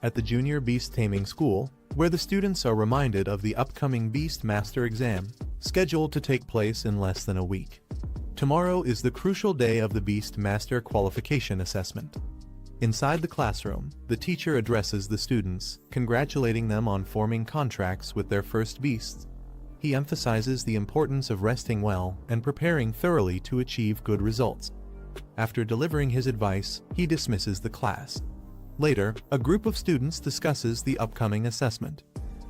at the Junior Beast Taming School, where the students are reminded of the upcoming Beast Master exam, scheduled to take place in less than a week. Tomorrow is the crucial day of the Beast Master Qualification Assessment. Inside the classroom, the teacher addresses the students, congratulating them on forming contracts with their first beasts. He emphasizes the importance of resting well and preparing thoroughly to achieve good results. After delivering his advice, he dismisses the class. Later, a group of students discusses the upcoming assessment.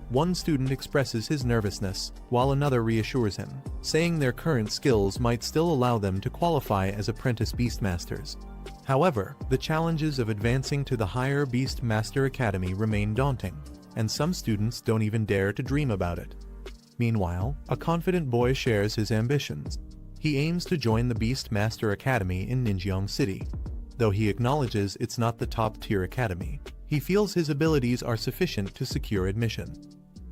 One student expresses his nervousness, while another reassures him, saying their current skills might still allow them to qualify as apprentice Beastmasters. However, the challenges of advancing to the higher Beastmaster Academy remain daunting, and some students don't even dare to dream about it. Meanwhile, a confident boy shares his ambitions. He aims to join the Beastmaster Academy in Ninjeong City. Though he acknowledges it's not the top-tier academy, he feels his abilities are sufficient to secure admission.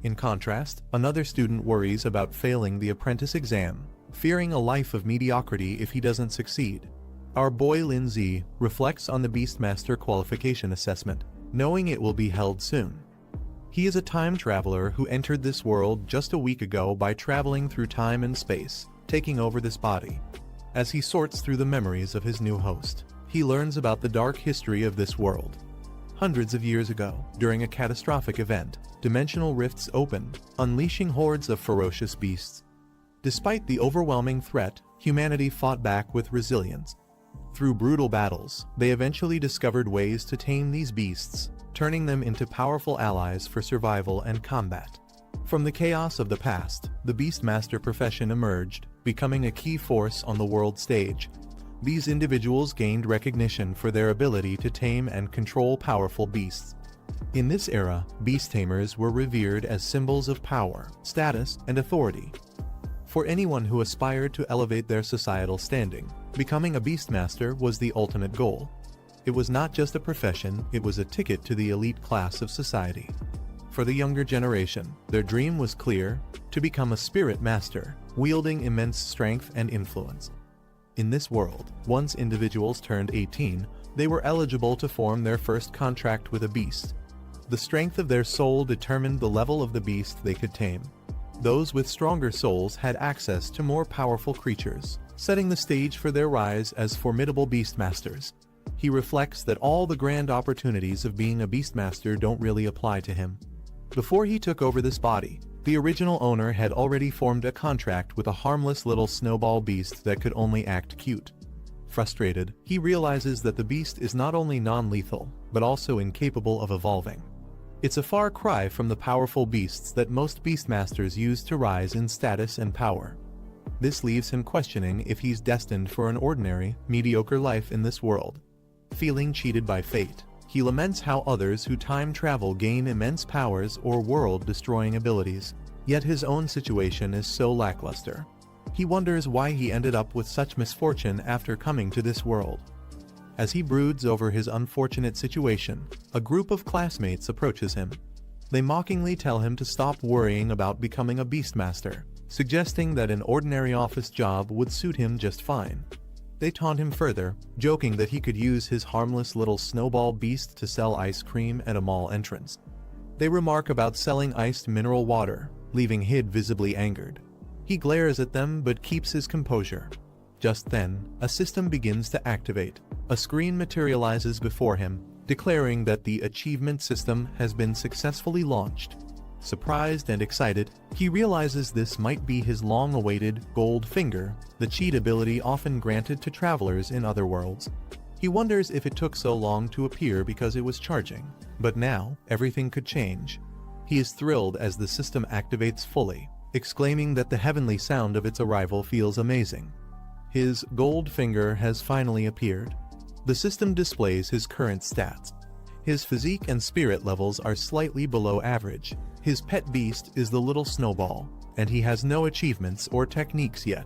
In contrast, another student worries about failing the apprentice exam, fearing a life of mediocrity if he doesn't succeed. Our boy Lin Zi reflects on the Beastmaster Qualification Assessment, knowing it will be held soon. He is a time traveler who entered this world just a week ago by traveling through time and space, taking over this body. As he sorts through the memories of his new host, he learns about the dark history of this world. Hundreds of years ago, during a catastrophic event, dimensional rifts opened, unleashing hordes of ferocious beasts. Despite the overwhelming threat, humanity fought back with resilience. Through brutal battles, they eventually discovered ways to tame these beasts, turning them into powerful allies for survival and combat. From the chaos of the past, the Beastmaster profession emerged, becoming a key force on the world stage. These individuals gained recognition for their ability to tame and control powerful beasts. In this era, beast tamers were revered as symbols of power, status, and authority. For anyone who aspired to elevate their societal standing, becoming a Beastmaster was the ultimate goal. It was not just a profession, it was a ticket to the elite class of society. For the younger generation, their dream was clear: to become a spirit master, wielding immense strength and influence. In this world, once individuals turned 18, they were eligible to form their first contract with a beast. The strength of their soul determined the level of the beast they could tame. Those with stronger souls had access to more powerful creatures, setting the stage for their rise as formidable beastmasters. He reflects that all the grand opportunities of being a beastmaster don't really apply to him. Before he took over this body, the original owner had already formed a contract with a harmless little snowball beast that could only act cute. Frustrated, he realizes that the beast is not only non-lethal, but also incapable of evolving. It's a far cry from the powerful beasts that most beastmasters use to rise in status and power. This leaves him questioning if he's destined for an ordinary, mediocre life in this world. Feeling cheated by fate, he laments how others who time travel gain immense powers or world-destroying abilities, yet his own situation is so lackluster. He wonders why he ended up with such misfortune after coming to this world. As he broods over his unfortunate situation, a group of classmates approaches him. They mockingly tell him to stop worrying about becoming a beastmaster, suggesting that an ordinary office job would suit him just fine. They taunt him further, joking that he could use his harmless little snowball beast to sell ice cream at a mall entrance. They remark about selling iced mineral water, leaving Hid visibly angered. He glares at them but keeps his composure. Just then, a system begins to activate. A screen materializes before him, declaring that the achievement system has been successfully launched. Surprised and excited, he realizes this might be his long-awaited gold finger, the cheat ability often granted to travelers in other worlds. He wonders if it took so long to appear because it was charging, but now, everything could change. He is thrilled as the system activates fully, exclaiming that the heavenly sound of its arrival feels amazing. His gold finger has finally appeared. The system displays his current stats. His physique and spirit levels are slightly below average. His pet beast is the little Snowball, and he has no achievements or techniques yet.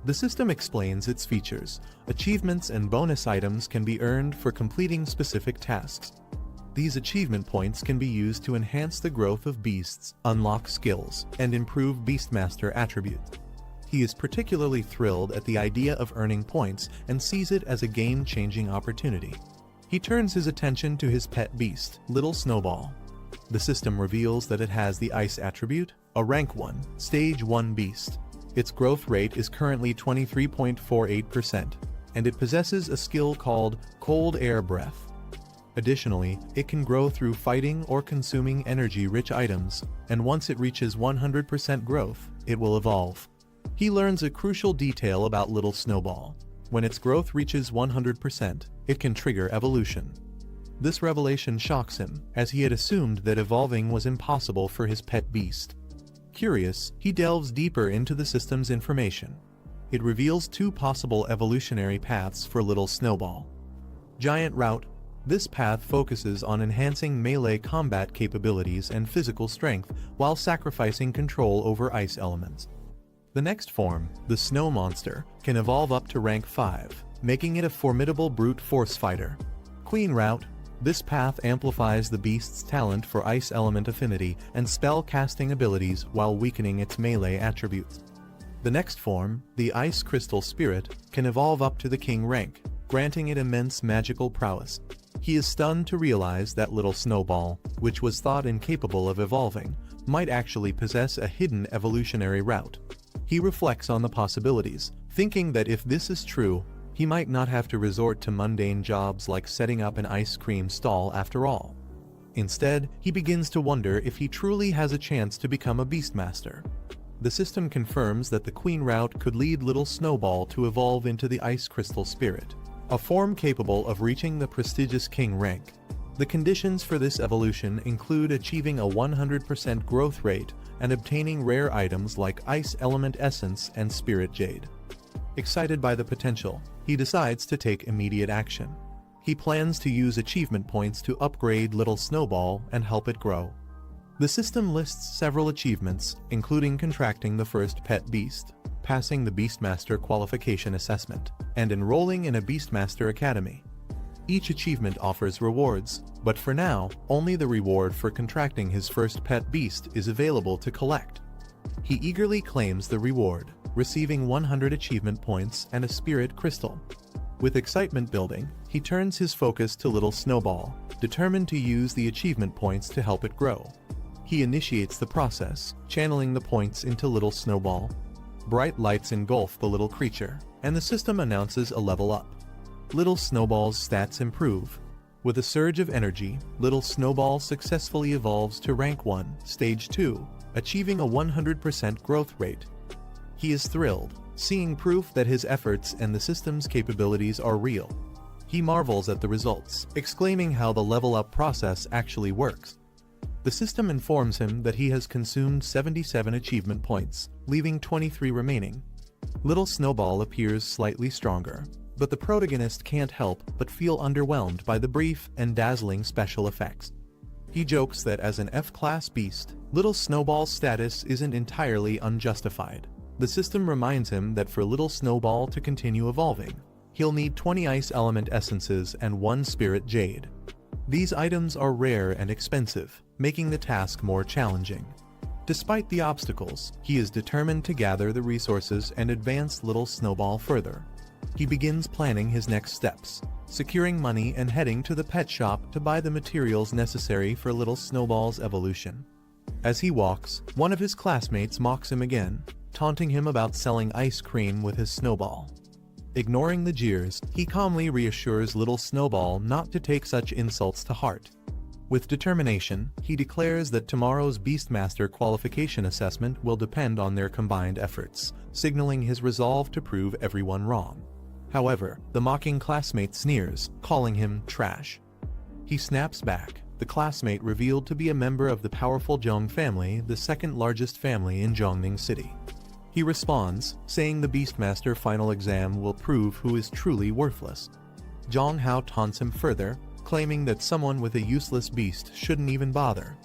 The system explains its features. Achievements and bonus items can be earned for completing specific tasks. These achievement points can be used to enhance the growth of beasts, unlock skills, and improve Beastmaster attributes. He is particularly thrilled at the idea of earning points and sees it as a game-changing opportunity. He turns his attention to his pet beast, Little Snowball. The system reveals that it has the Ice attribute, a Rank 1, Stage 1 beast. Its growth rate is currently 23.48%, and it possesses a skill called Cold Air Breath. Additionally, it can grow through fighting or consuming energy-rich items, and once it reaches 100% growth, it will evolve. He learns a crucial detail about Little Snowball. When its growth reaches 100%, it can trigger evolution. This revelation shocks him, as he had assumed that evolving was impossible for his pet beast. Curious, he delves deeper into the system's information. It reveals two possible evolutionary paths for Little Snowball. Giant Route. This path focuses on enhancing melee combat capabilities and physical strength while sacrificing control over ice elements. The next form, the Snow Monster, can evolve up to rank 5, making it a formidable brute force fighter. Queen Route. This path amplifies the beast's talent for ice element affinity and spell casting abilities while weakening its melee attributes. The next form, the Ice Crystal Spirit, can evolve up to the King rank, granting it immense magical prowess. He is stunned to realize that Little Snowball, which was thought incapable of evolving, might actually possess a hidden evolutionary route. He reflects on the possibilities, thinking that if this is true, he might not have to resort to mundane jobs like setting up an ice cream stall after all. Instead, he begins to wonder if he truly has a chance to become a Beastmaster. The system confirms that the Queen route could lead Little Snowball to evolve into the Ice Crystal Spirit, a form capable of reaching the prestigious King rank. The conditions for this evolution include achieving a 100% growth rate and obtaining rare items like Ice Element Essence and Spirit Jade. Excited by the potential, he decides to take immediate action. He plans to use achievement points to upgrade Little Snowball and help it grow. The system lists several achievements, including contracting the first pet beast, passing the Beastmaster qualification assessment, and enrolling in a Beastmaster Academy. Each achievement offers rewards, but for now, only the reward for contracting his first pet beast is available to collect. He eagerly claims the reward, receiving 100 achievement points and a spirit crystal. With excitement building, he turns his focus to Little Snowball, determined to use the achievement points to help it grow. He initiates the process, channeling the points into Little Snowball. Bright lights engulf the little creature, and the system announces a level up. Little Snowball's stats improve. With a surge of energy, Little Snowball successfully evolves to rank 1, stage 2, achieving a 100% growth rate. He is thrilled, seeing proof that his efforts and the system's capabilities are real. He marvels at the results, exclaiming how the level-up process actually works. The system informs him that he has consumed 77 achievement points, leaving 23 remaining. Little Snowball appears slightly stronger, but the protagonist can't help but feel underwhelmed by the brief and dazzling special effects. He jokes that as an F-class beast, Little Snowball's status isn't entirely unjustified. The system reminds him that for Little Snowball to continue evolving, he'll need 20 Ice Element Essences and 1 Spirit Jade. These items are rare and expensive, making the task more challenging. Despite the obstacles, he is determined to gather the resources and advance Little Snowball further. He begins planning his next steps, securing money and heading to the pet shop to buy the materials necessary for Little Snowball's evolution. As he walks, one of his classmates mocks him again, taunting him about selling ice cream with his snowball. Ignoring the jeers, he calmly reassures Little Snowball not to take such insults to heart. With determination, he declares that tomorrow's Beastmaster qualification assessment will depend on their combined efforts, signaling his resolve to prove everyone wrong. However, the mocking classmate sneers, calling him trash. He snaps back, the classmate revealed to be a member of the powerful Zhong family, the second largest family in Zhongning City. He responds, saying the Beastmaster final exam will prove who is truly worthless. Zhong Hao taunts him further, claiming that someone with a useless beast shouldn't even bother.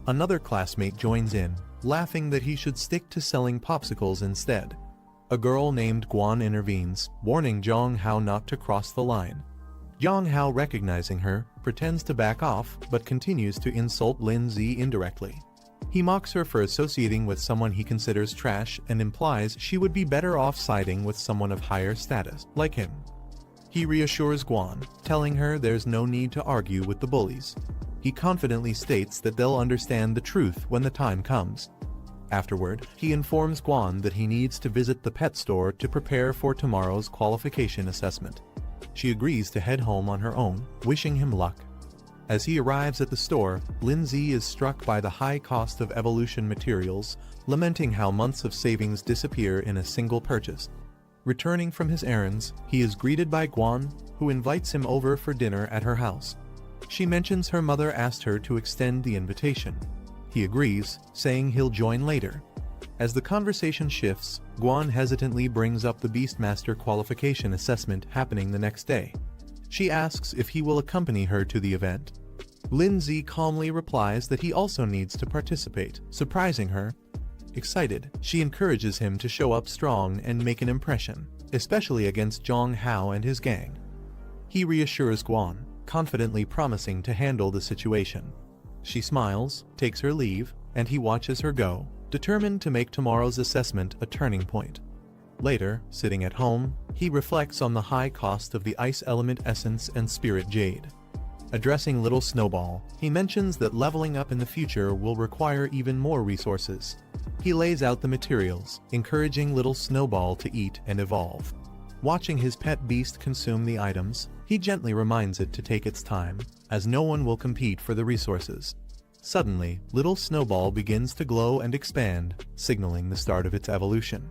Another classmate joins in, laughing that he should stick to selling popsicles instead. A girl named Guan intervenes, warning Zhong Hao not to cross the line. Zhong Hao, recognizing her, pretends to back off but continues to insult Lin Zi indirectly. He mocks her for associating with someone he considers trash and implies she would be better off siding with someone of higher status, like him. He reassures Guan, telling her there's no need to argue with the bullies. He confidently states that they'll understand the truth when the time comes. Afterward, he informs Guan that he needs to visit the pet store to prepare for tomorrow's qualification assessment. She agrees to head home on her own, wishing him luck. As he arrives at the store, Lindsay is struck by the high cost of evolution materials, lamenting how months of savings disappear in a single purchase. Returning from his errands, he is greeted by Guan, who invites him over for dinner at her house. She mentions her mother asked her to extend the invitation. He agrees, saying he'll join later. As the conversation shifts, Guan hesitantly brings up the Beastmaster qualification assessment happening the next day. She asks if he will accompany her to the event. Lindsay calmly replies that he also needs to participate, surprising her. Excited, she encourages him to show up strong and make an impression, especially against Zhang Hao and his gang. He reassures Guan, confidently promising to handle the situation. She smiles, takes her leave, and he watches her go, determined to make tomorrow's assessment a turning point. Later, sitting at home, he reflects on the high cost of the ice element essence and spirit jade. Addressing little Snowball, he mentions that leveling up in the future will require even more resources. He lays out the materials, encouraging little Snowball to eat and evolve. Watching his pet beast consume the items, he gently reminds it to take its time, as no one will compete for the resources. Suddenly, little Snowball begins to glow and expand, signaling the start of its evolution.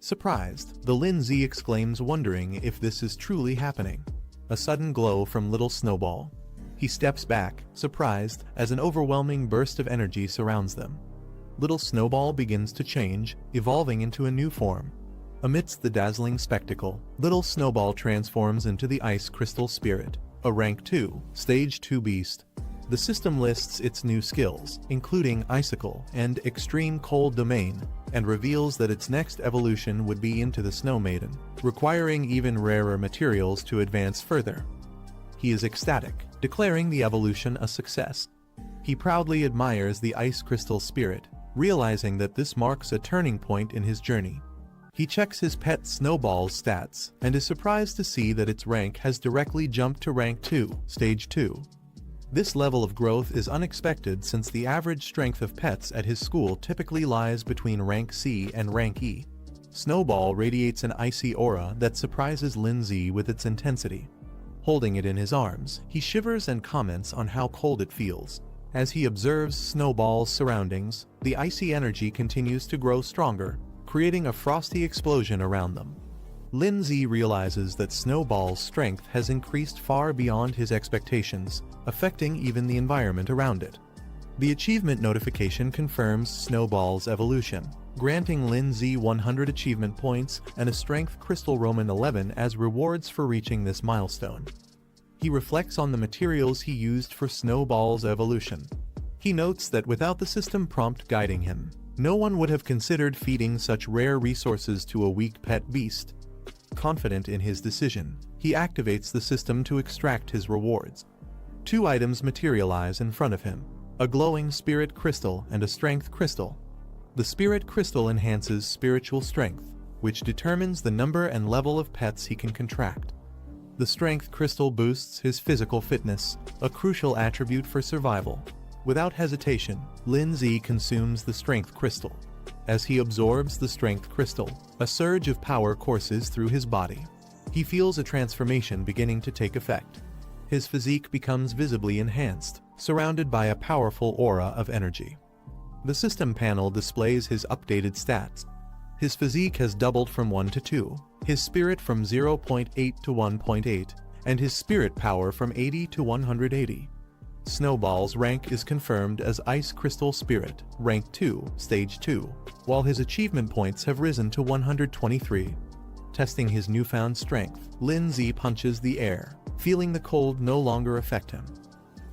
Surprised, the Lindsay exclaims, wondering if this is truly happening. A sudden glow from little Snowball. He steps back, surprised, as an overwhelming burst of energy surrounds them. Little Snowball begins to change, evolving into a new form. Amidst the dazzling spectacle, little Snowball transforms into the Ice Crystal Spirit, a Rank 2, Stage 2 beast. The system lists its new skills, including Icicle and Extreme Cold Domain, and reveals that its next evolution would be into the Snow Maiden, requiring even rarer materials to advance further. He is ecstatic, declaring the evolution a success. He proudly admires the Ice Crystal Spirit, realizing that this marks a turning point in his journey. He checks his pet Snowball's stats, and is surprised to see that its rank has directly jumped to Rank 2, Stage 2. This level of growth is unexpected since the average strength of pets at his school typically lies between Rank C and Rank E. Snowball radiates an icy aura that surprises Lindsay with its intensity. Holding it in his arms, he shivers and comments on how cold it feels. As he observes Snowball's surroundings, the icy energy continues to grow stronger, creating a frosty explosion around them. Lindsay realizes that Snowball's strength has increased far beyond his expectations, affecting even the environment around it. The achievement notification confirms Snowball's evolution, granting Lindsay 100 achievement points and a Strength Crystal Roman 11 as rewards for reaching this milestone. He reflects on the materials he used for Snowball's evolution. He notes that without the system prompt guiding him, no one would have considered feeding such rare resources to a weak pet beast. Confident in his decision, he activates the system to extract his rewards. 2 items materialize in front of him, a glowing spirit crystal and a strength crystal. The spirit crystal enhances spiritual strength, which determines the number and level of pets he can contract. The strength crystal boosts his physical fitness, a crucial attribute for survival. Without hesitation, Lindsay consumes the strength crystal. As he absorbs the strength crystal, a surge of power courses through his body. He feels a transformation beginning to take effect. His physique becomes visibly enhanced, surrounded by a powerful aura of energy. The system panel displays his updated stats. His physique has doubled from 1 to 2, his spirit from 0.8 to 1.8, and his spirit power from 80 to 180. Snowball's rank is confirmed as Ice Crystal Spirit, Rank 2, Stage 2, while his achievement points have risen to 123. Testing his newfound strength, Lindsay punches the air, feeling the cold no longer affect him.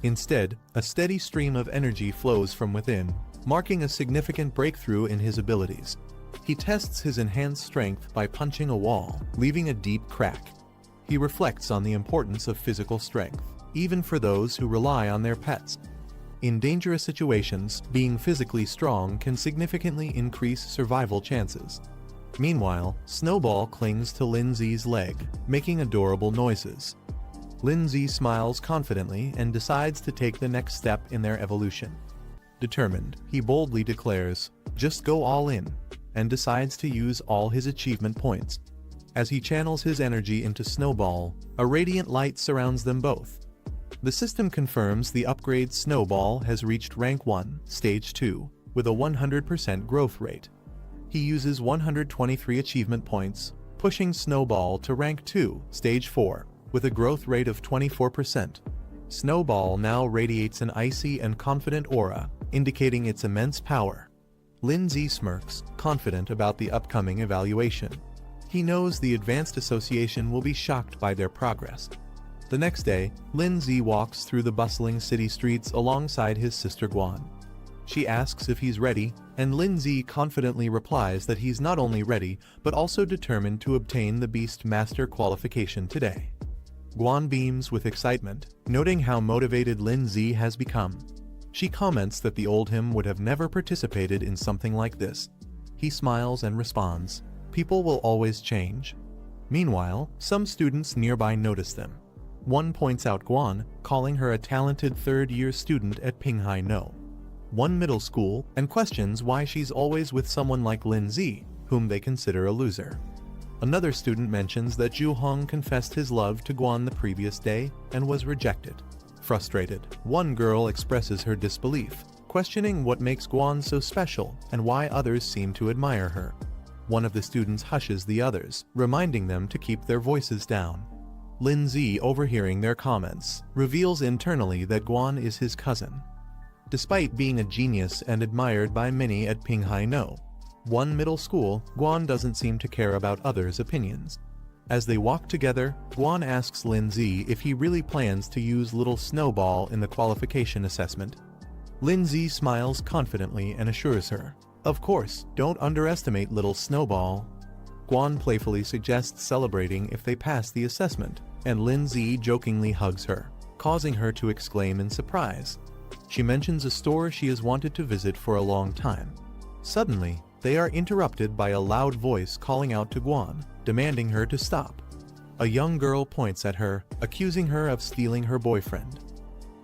Instead, a steady stream of energy flows from within, marking a significant breakthrough in his abilities. He tests his enhanced strength by punching a wall, leaving a deep crack. He reflects on the importance of physical strength, even for those who rely on their pets. In dangerous situations, being physically strong can significantly increase survival chances. Meanwhile, Snowball clings to Lindsay's leg, making adorable noises. Lindsay smiles confidently and decides to take the next step in their evolution. Determined, he boldly declares, "Just go all in," and decides to use all his achievement points. As he channels his energy into Snowball, a radiant light surrounds them both. The system confirms the upgrade Snowball has reached Rank 1, Stage 2, with a 100% growth rate. He uses 123 achievement points, pushing Snowball to Rank 2, Stage 4, with a growth rate of 24%. Snowball now radiates an icy and confident aura, indicating its immense power. Lindsay smirks, confident about the upcoming evaluation. He knows the Advanced Association will be shocked by their progress. The next day, Lindsay walks through the bustling city streets alongside his sister Guan. She asks if he's ready, and Lindsay confidently replies that he's not only ready, but also determined to obtain the Beast Master qualification today. Guan beams with excitement, noting how motivated Lindsay has become. She comments that the old him would have never participated in something like this. He smiles and responds, "People will always change." Meanwhile, some students nearby notice them. One points out Guan, calling her a talented third-year student at Pinghai No. One middle school, and questions why she's always with someone like Lindsay, whom they consider a loser. Another student mentions that Ju Hong confessed his love to Guan the previous day and was rejected. Frustrated, one girl expresses her disbelief, questioning what makes Guan so special and why others seem to admire her. One of the students hushes the others, reminding them to keep their voices down. Lindsay, overhearing their comments, reveals internally that Guan is his cousin. Despite being a genius and admired by many at Pinghai No, one middle school, Guan doesn't seem to care about others' opinions. As they walk together, Guan asks Lindsay if he really plans to use Little Snowball in the qualification assessment. Lindsay smiles confidently and assures her, "Of course, don't underestimate Little Snowball." Guan playfully suggests celebrating if they pass the assessment, and Lindsay jokingly hugs her, causing her to exclaim in surprise. She mentions a store she has wanted to visit for a long time. Suddenly, they are interrupted by a loud voice calling out to Guan, demanding her to stop. A young girl points at her, accusing her of stealing her boyfriend.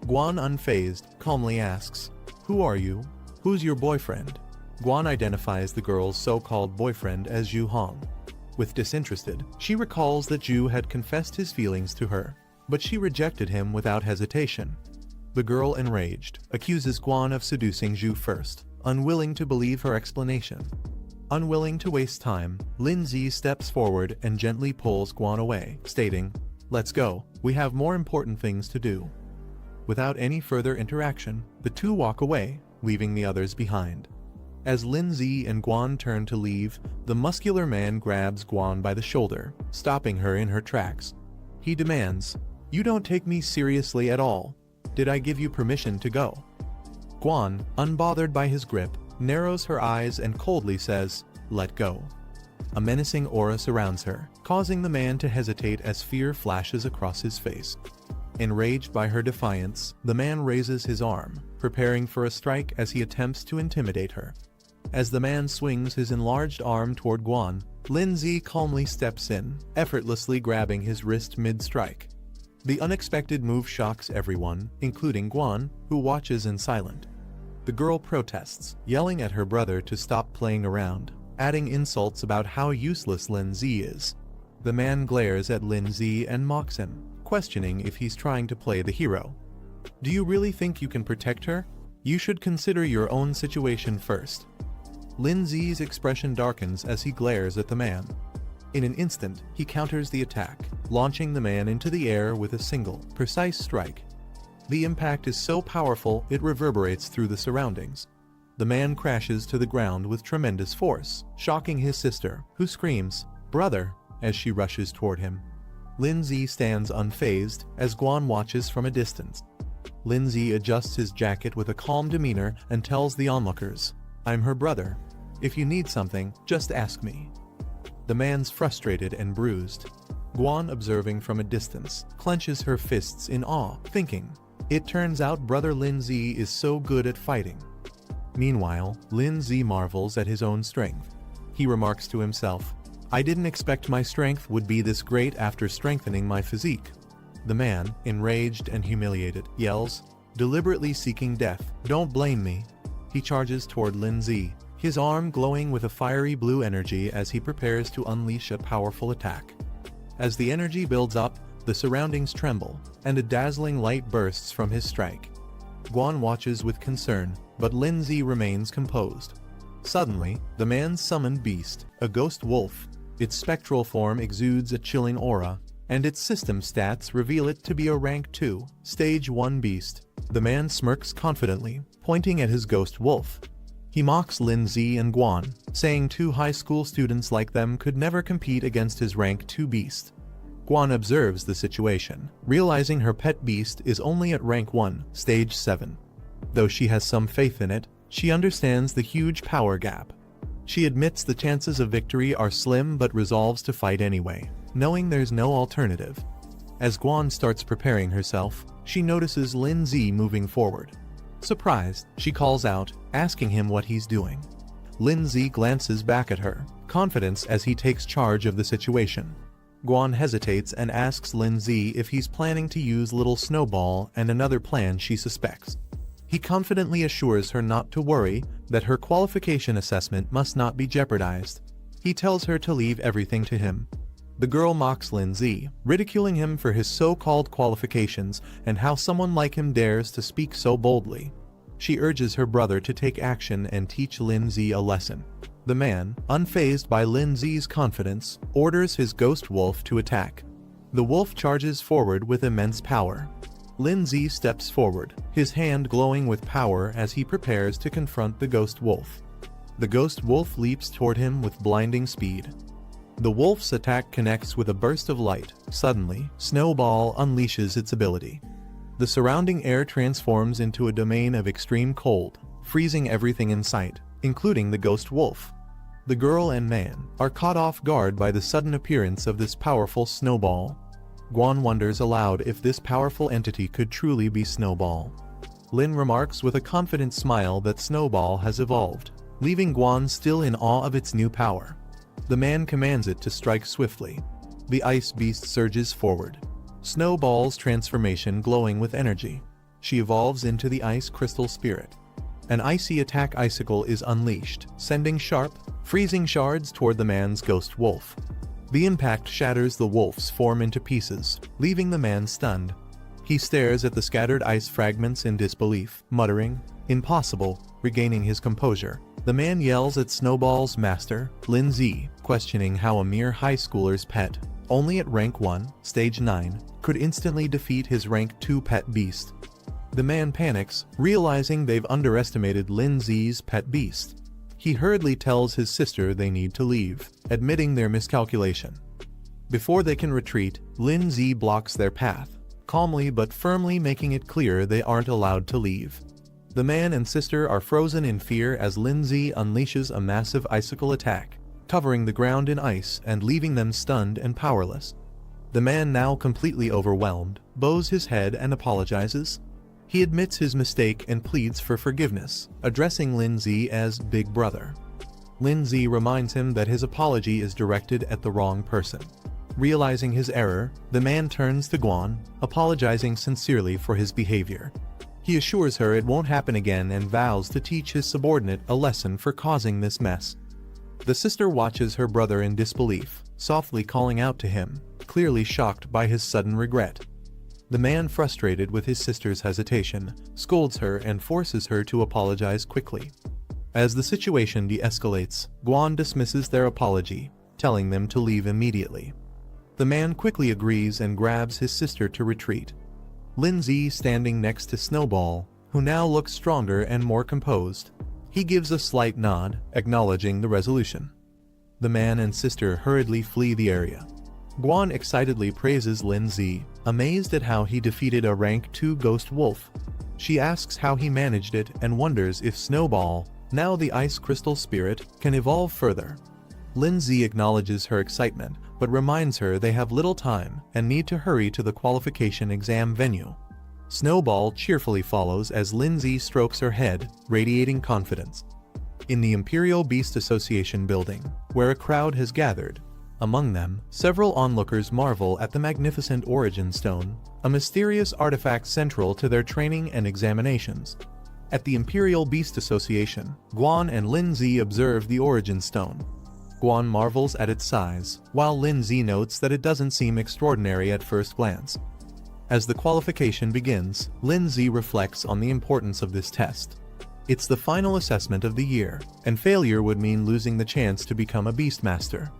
Guan, unfazed, calmly asks, "Who are you? Who's your boyfriend?" Guan identifies the girl's so-called boyfriend as Ju Hong. With disinterested, she recalls that Ju had confessed his feelings to her, but she rejected him without hesitation. The girl, enraged, accuses Guan of seducing Ju first, unwilling to believe her explanation. Unwilling to waste time, Lindsay steps forward and gently pulls Guan away, stating, "Let's go, we have more important things to do." Without any further interaction, the two walk away, leaving the others behind. As Lindsay and Guan turn to leave, the muscular man grabs Guan by the shoulder, stopping her in her tracks. He demands, "You don't take me seriously at all. Did I give you permission to go?" Guan, unbothered by his grip, narrows her eyes and coldly says, "Let go." A menacing aura surrounds her, causing the man to hesitate as fear flashes across his face. Enraged by her defiance, the man raises his arm, preparing for a strike as he attempts to intimidate her. As the man swings his enlarged arm toward Guan, Lindsay calmly steps in, effortlessly grabbing his wrist mid-strike. The unexpected move shocks everyone, including Guan, who watches in silence. The girl protests, yelling at her brother to stop playing around, adding insults about how useless Lindsay is. The man glares at Lindsay and mocks him, questioning if he's trying to play the hero. "Do you really think you can protect her? You should consider your own situation first." Lindsay's expression darkens as he glares at the man. In an instant, he counters the attack, launching the man into the air with a single, precise strike. The impact is so powerful it reverberates through the surroundings. The man crashes to the ground with tremendous force, shocking his sister, who screams, "Brother," as she rushes toward him. Lindsay stands unfazed as Guan watches from a distance. Lindsay adjusts his jacket with a calm demeanor and tells the onlookers, "I'm her brother. If you need something, just ask me." The man's frustrated and bruised. Guan, observing from a distance, clenches her fists in awe, thinking, "It turns out brother Lindsay is so good at fighting." Meanwhile, Lindsay marvels at his own strength. he remarks to himself. I didn't expect my strength would be this great after strengthening my physique. The man, enraged and humiliated, yells, deliberately seeking death. Don't blame me. He charges toward Lin Zi, his arm glowing with a fiery blue energy as he prepares to unleash a powerful attack. As the energy builds up, the surroundings tremble, and a dazzling light bursts from his strike. Guan watches with concern, but Lin Zi remains composed. Suddenly, the man's summoned beast, a ghost wolf, its spectral form exudes a chilling aura, and its system stats reveal it to be a rank 2, stage 1 beast. The man smirks confidently, pointing at his ghost wolf. He mocks Lin Zi and Guan, saying 2 high school students like them could never compete against his rank 2 beast. Guan observes the situation, realizing her pet beast is only at rank 1, stage 7. Though she has some faith in it, she understands the huge power gap. She admits the chances of victory are slim but resolves to fight anyway, knowing there's no alternative. As Guan starts preparing herself, she notices Lin Zi moving forward. Surprised, she calls out, asking him what he's doing. Lin Zi glances back at her, confidence as he takes charge of the situation. Guan hesitates and asks Lin Zi if he's planning to use Little Snowball and another plan she suspects. He confidently assures her not to worry, that her qualification assessment must not be jeopardized. He tells her to leave everything to him. The girl mocks Lin Zi, ridiculing him for his so-called qualifications and how someone like him dares to speak so boldly. She urges her brother to take action and teach Lin Zi a lesson. The man, unfazed by Lin Zi's confidence, orders his ghost wolf to attack. The wolf charges forward with immense power. Lin Zi steps forward, his hand glowing with power as he prepares to confront the ghost wolf. The ghost wolf leaps toward him with blinding speed. The wolf's attack connects with a burst of light. Suddenly, Snowball unleashes its ability. The surrounding air transforms into a domain of extreme cold, freezing everything in sight, including the ghost wolf. The girl and man are caught off guard by the sudden appearance of this powerful Snowball. Guan wonders aloud if this powerful entity could truly be Snowball. Lin remarks with a confident smile that Snowball has evolved, leaving Guan still in awe of its new power. The man commands it to strike swiftly. The ice beast surges forward, Snowball's transformation glowing with energy. She evolves into the ice crystal spirit. An icy attack icicle is unleashed, sending sharp, freezing shards toward the man's ghost wolf. The impact shatters the wolf's form into pieces, leaving the man stunned. He stares at the scattered ice fragments in disbelief, muttering, "Impossible," regaining his composure. The man yells at Snowball's master, Lin Zi, questioning how a mere high schooler's pet, only at rank 1, stage 9, could instantly defeat his rank 2 pet beast. The man panics, realizing they've underestimated Lin Zi's pet beast. He hurriedly tells his sister they need to leave, admitting their miscalculation. Before they can retreat, Lin Zi blocks their path, calmly but firmly making it clear they aren't allowed to leave. The man and sister are frozen in fear as Lin Zi unleashes a massive icicle attack, covering the ground in ice and leaving them stunned and powerless. The man, now completely overwhelmed, bows his head and apologizes. He admits his mistake and pleads for forgiveness, addressing Lin Zi as Big Brother. Lin Zi reminds him that his apology is directed at the wrong person. Realizing his error, the man turns to Guan, apologizing sincerely for his behavior. He assures her it won't happen again and vows to teach his subordinate a lesson for causing this mess. The sister watches her brother in disbelief, softly calling out to him, clearly shocked by his sudden regret. The man, frustrated with his sister's hesitation, scolds her and forces her to apologize quickly. As the situation de-escalates, Guan dismisses their apology, telling them to leave immediately. The man quickly agrees and grabs his sister to retreat. Lin Zi standing next to Snowball, who now looks stronger and more composed. He gives a slight nod, acknowledging the resolution. The man and sister hurriedly flee the area. Guan excitedly praises Lin Zi, amazed at how he defeated a rank 2 ghost wolf. She asks how he managed it and wonders if Snowball, now the ice crystal spirit, can evolve further. Lin Zi acknowledges her excitement, but reminds her they have little time and need to hurry to the qualification exam venue. Snowball cheerfully follows as Lin Zi strokes her head, radiating confidence. in the Imperial Beast Association building, where a crowd has gathered. Among them, several onlookers marvel at the magnificent Origin Stone, a mysterious artifact central to their training and examinations. At the Imperial Beast Association, Guan and Lin Zi observe the Origin Stone. Guan marvels at its size, while Lin Zi notes that it doesn't seem extraordinary at first glance. As the qualification begins, Lin Zi reflects on the importance of this test. It's the final assessment of the year, and failure would mean losing the chance to become a Beastmaster.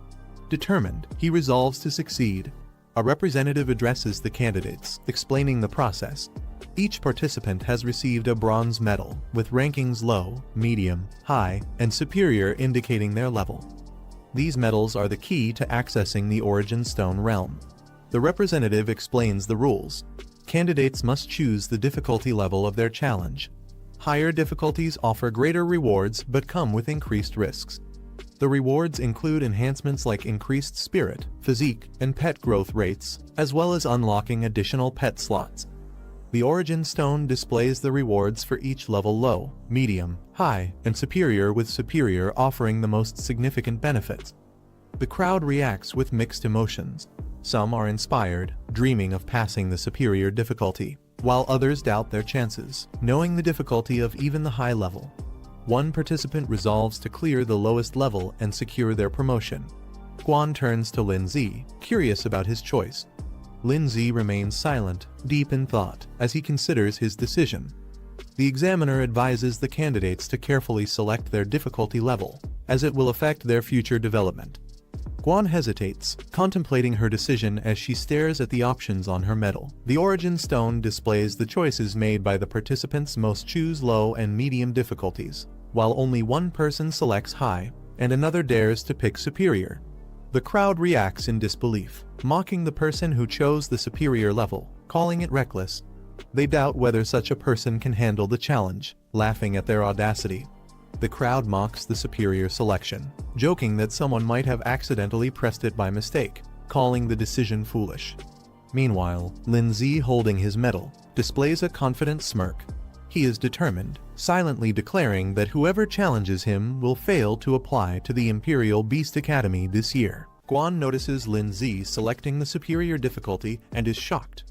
Determined, he resolves to succeed. A representative addresses the candidates, explaining the process. Each participant has received a bronze medal, with rankings low, medium, high, and superior indicating their level. These medals are the key to accessing the Origin Stone realm. The representative explains the rules. Candidates must choose the difficulty level of their challenge. Higher difficulties offer greater rewards but come with increased risks. The rewards include enhancements like increased spirit, physique, and pet growth rates, as well as unlocking additional pet slots. The Origin Stone displays the rewards for each level: low, medium, high, and superior, with superior offering the most significant benefits. The crowd reacts with mixed emotions. Some are inspired, dreaming of passing the superior difficulty, while others doubt their chances, knowing the difficulty of even the high level. One participant resolves to clear the lowest level and secure their promotion. Guan turns to Lin Zi, curious about his choice. Lin Zi remains silent, deep in thought, as he considers his decision. The examiner advises the candidates to carefully select their difficulty level, as it will affect their future development. Guan hesitates, contemplating her decision as she stares at the options on her medal. The Origin Stone displays the choices made by the participants. Most choose low and medium difficulties, while only one person selects high, and another dares to pick superior. The crowd reacts in disbelief, mocking the person who chose the superior level, calling it reckless. They doubt whether such a person can handle the challenge, laughing at their audacity. The crowd mocks the superior selection, joking that someone might have accidentally pressed it by mistake, calling the decision foolish. Meanwhile, Lin Zi, holding his medal, displays a confident smirk. He is determined, silently declaring that whoever challenges him will fail to apply to the Imperial Beast Academy this year. Guan notices Lin Zi selecting the superior difficulty and is shocked.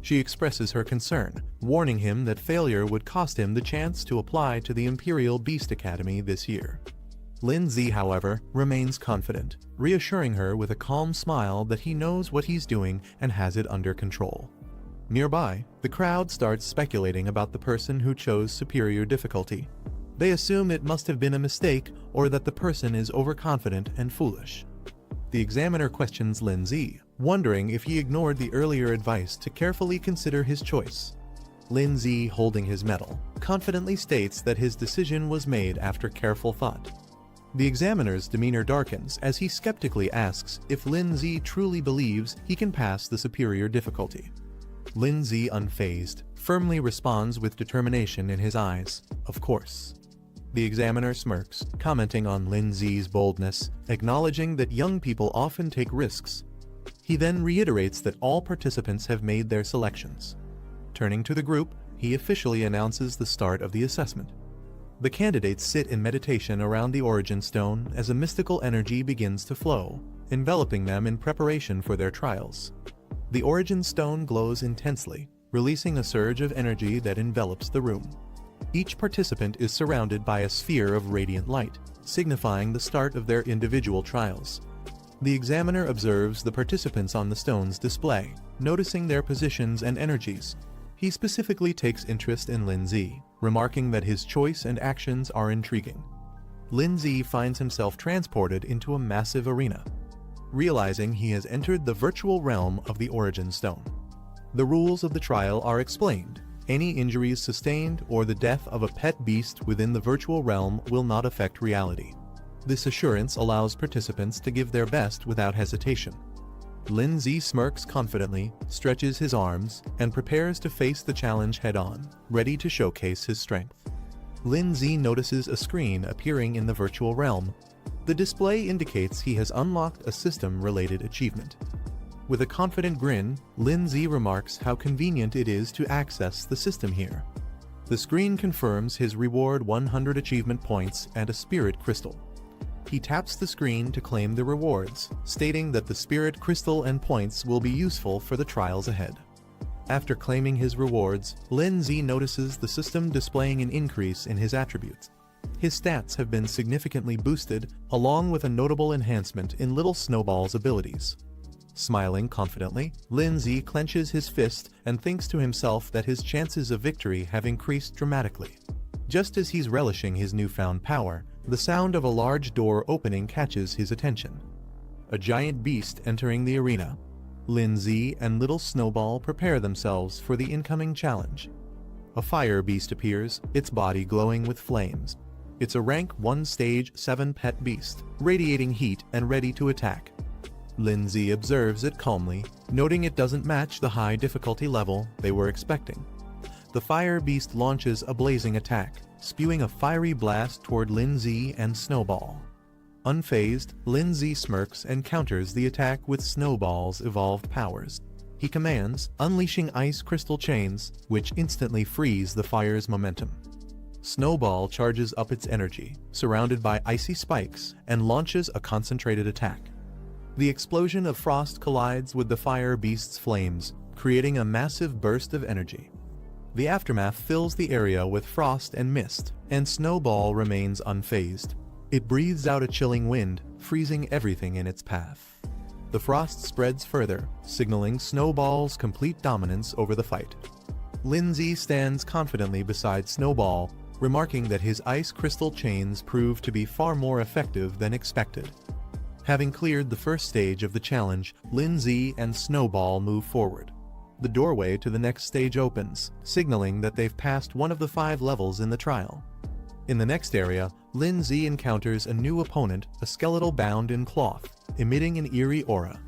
She expresses her concern, warning him that failure would cost him the chance to apply to the Imperial Beast Academy this year. Lin Zi, however, remains confident, reassuring her with a calm smile that he knows what he's doing and has it under control. Nearby, the crowd starts speculating about the person who chose superior difficulty. They assume it must have been a mistake or that the person is overconfident and foolish. The examiner questions Lin Zi, wondering if he ignored the earlier advice to carefully consider his choice. Lin Zi, holding his medal, confidently states that his decision was made after careful thought. The examiner's demeanor darkens as he skeptically asks if Lin Zi truly believes he can pass the superior difficulty. Lin Zi, unfazed, firmly responds with determination in his eyes, "Of course." The examiner smirks, commenting on Lin Zi's boldness, acknowledging that young people often take risks. He then reiterates that all participants have made their selections. Turning to the group, he officially announces the start of the assessment. The candidates sit in meditation around the Origin Stone as a mystical energy begins to flow, enveloping them in preparation for their trials. The Origin Stone glows intensely, releasing a surge of energy that envelops the room. Each participant is surrounded by a sphere of radiant light, signifying the start of their individual trials. The examiner observes the participants on the stone's display, noticing their positions and energies. He specifically takes interest in Lin Zi, remarking that his choice and actions are intriguing. Lin Zi finds himself transported into a massive arena, realizing he has entered the virtual realm of the Origin Stone. The rules of the trial are explained. Any injuries sustained or the death of a pet beast within the virtual realm will not affect reality. This assurance allows participants to give their best without hesitation. Lin Zi smirks confidently, stretches his arms, and prepares to face the challenge head-on, ready to showcase his strength. Lin Zi notices a screen appearing in the virtual realm. The display indicates he has unlocked a system-related achievement. With a confident grin, Lin Zi remarks how convenient it is to access the system here. The screen confirms his reward: 100 achievement points and a spirit crystal. He taps the screen to claim the rewards, stating that the spirit crystal and points will be useful for the trials ahead. After claiming his rewards, Lin Z notices the system displaying an increase in his attributes. His stats have been significantly boosted, along with a notable enhancement in Little Snowball's abilities. Smiling confidently, Lin Z clenches his fist and thinks to himself that his chances of victory have increased dramatically. Just as he's relishing his newfound power, the sound of a large door opening catches his attention. A giant beast entering the arena. Lin Z and Little Snowball prepare themselves for the incoming challenge. A fire beast appears, its body glowing with flames. It's a rank 1 stage 7 pet beast, radiating heat and ready to attack. Lin Z observes it calmly, noting it doesn't match the high difficulty level they were expecting. The fire beast launches a blazing attack, spewing a fiery blast toward Lin Z and Snowball. Unfazed, Lin Z smirks and counters the attack with Snowball's evolved powers. He commands, unleashing ice crystal chains, which instantly freeze the fire's momentum. Snowball charges up its energy, surrounded by icy spikes, and launches a concentrated attack. The explosion of frost collides with the fire beast's flames, creating a massive burst of energy. The aftermath fills the area with frost and mist, and Snowball remains unfazed. It breathes out a chilling wind, freezing everything in its path. The frost spreads further, signaling Snowball's complete dominance over the fight. Lin Z stands confidently beside Snowball, remarking that his ice crystal chains prove to be far more effective than expected. Having cleared the first stage of the challenge, Lin Z and Snowball move forward. The doorway to the next stage opens, signaling that they've passed one of the 5 levels in the trial. In the next area, Lin Z encounters a new opponent, a skeletal bound in cloth, emitting an eerie aura.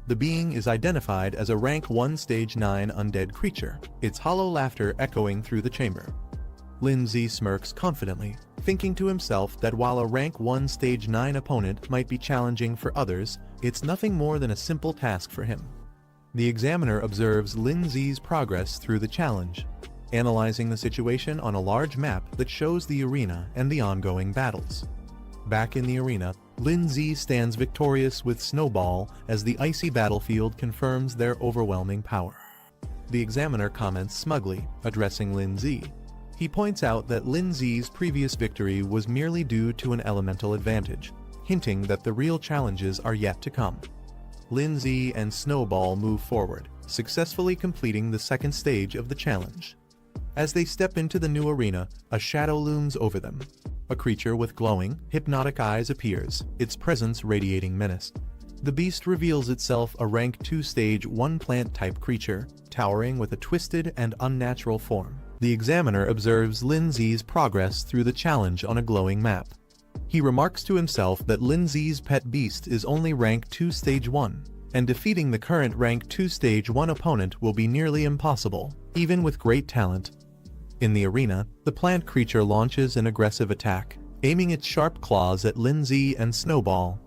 The being is identified as a rank 1 stage 9 undead creature, its hollow laughter echoing through the chamber. Lin Z smirks confidently, thinking to himself that while a rank 1 stage 9 opponent might be challenging for others, it's nothing more than a simple task for him. The examiner observes Lin Z's progress through the challenge, analyzing the situation on a large map that shows the arena and the ongoing battles. Back in the arena, Lin Z stands victorious with Snowball as the icy battlefield confirms their overwhelming power. The examiner comments smugly, addressing Lin Z. He points out that Lin Z's previous victory was merely due to an elemental advantage, hinting that the real challenges are yet to come. Lin Z and Snowball move forward, successfully completing the second stage of the challenge. As they step into the new arena, a shadow looms over them. A creature with glowing, hypnotic eyes appears, its presence radiating menace. The beast reveals itself a rank 2 stage 1 plant-type creature, towering with a twisted and unnatural form. The examiner observes Lin Z's progress through the challenge on a glowing map. He remarks to himself that Lin Z's pet beast is only rank 2 stage 1, and defeating the current rank 2 stage 1 opponent will be nearly impossible, even with great talent. In the arena, the plant creature launches an aggressive attack, aiming its sharp claws at Lin Z and Snowball.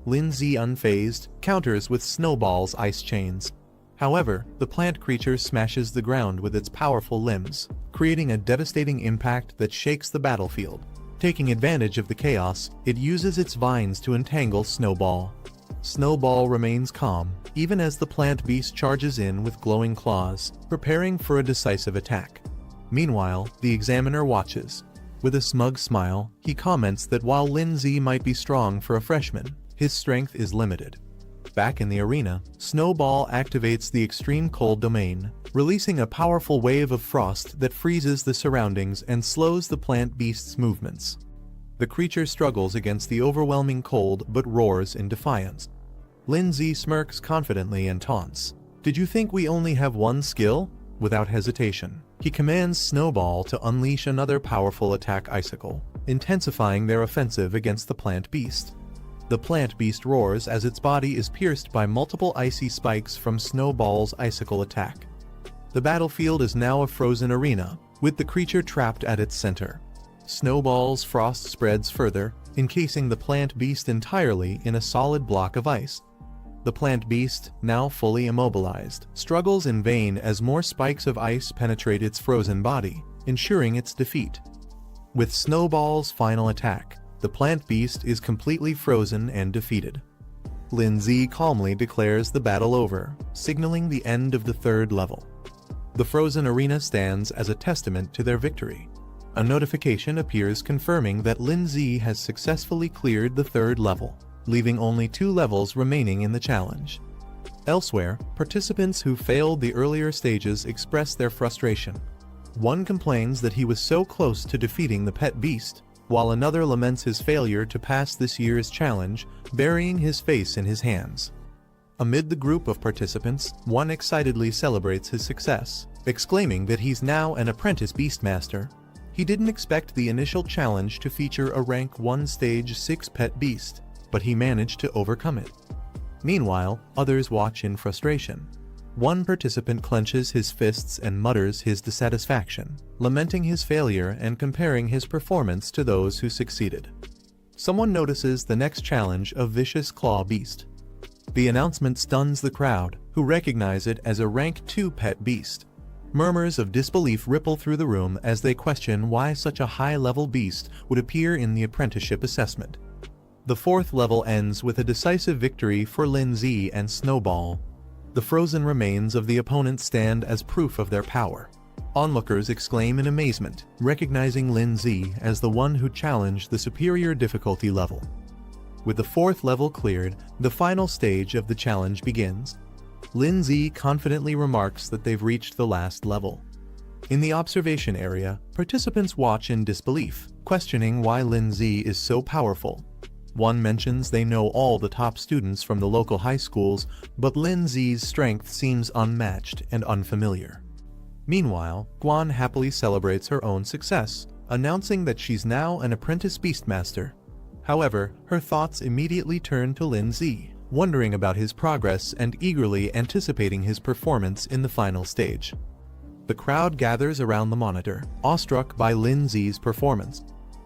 Lin Z, unfazed, counters with Snowball's ice chains. However, the plant creature smashes the ground with its powerful limbs, creating a devastating impact that shakes the battlefield. Taking advantage of the chaos, it uses its vines to entangle Snowball. Snowball remains calm, even as the plant beast charges in with glowing claws, preparing for a decisive attack. Meanwhile, the examiner watches. With a smug smile, he comments that while Lin Z might be strong for a freshman, his strength is limited. Back in the arena, Snowball activates the extreme cold domain, releasing a powerful wave of frost that freezes the surroundings and slows the plant beast's movements. The creature struggles against the overwhelming cold but roars in defiance. Lin Z smirks confidently and taunts, "Did you think we only have one skill?" Without hesitation, he commands Snowball to unleash another powerful attack icicle, intensifying their offensive against the plant beast. The plant beast roars as its body is pierced by multiple icy spikes from Snowball's icicle attack. The battlefield is now a frozen arena, with the creature trapped at its center. Snowball's frost spreads further, encasing the plant beast entirely in a solid block of ice. The plant beast, now fully immobilized, struggles in vain as more spikes of ice penetrate its frozen body, ensuring its defeat. With Snowball's final attack, the plant beast is completely frozen and defeated. Lindsay calmly declares the battle over, signaling the end of the third level. The frozen arena stands as a testament to their victory. A notification appears confirming that Lindsay has successfully cleared the third level, leaving only 2 levels remaining in the challenge. Elsewhere, participants who failed the earlier stages express their frustration. One complains that he was so close to defeating the pet beast, while another laments his failure to pass this year's challenge, burying his face in his hands. Amid the group of participants, one excitedly celebrates his success, exclaiming that he's now an apprentice beastmaster. He didn't expect the initial challenge to feature a rank 1 stage 6 pet beast, but he managed to overcome it. Meanwhile, others watch in frustration. One participant clenches his fists and mutters his dissatisfaction, lamenting his failure and comparing his performance to those who succeeded. Someone notices the next challenge, a vicious claw beast. The announcement stuns the crowd, who recognize it as a rank 2 pet beast. Murmurs of disbelief ripple through the room as they question why such a high-level beast would appear in the apprenticeship assessment. The 4th level ends with a decisive victory for Lindsay and Snowball. The frozen remains of the opponents stand as proof of their power. Onlookers exclaim in amazement, recognizing Lindsay as the one who challenged the superior difficulty level. With the 4th level cleared, the final stage of the challenge begins. Lindsay confidently remarks that they've reached the last level. In the observation area, participants watch in disbelief, questioning why Lindsay is so powerful. One mentions they know all the top students from the local high schools, but Lindsay's strength seems unmatched and unfamiliar. Meanwhile, Guan happily celebrates her own success, announcing that she's now an apprentice beastmaster. However, her thoughts immediately turn to Lindsay, wondering about his progress and eagerly anticipating his performance in the final stage. The crowd gathers around the monitor, awestruck by Lindsay's performance.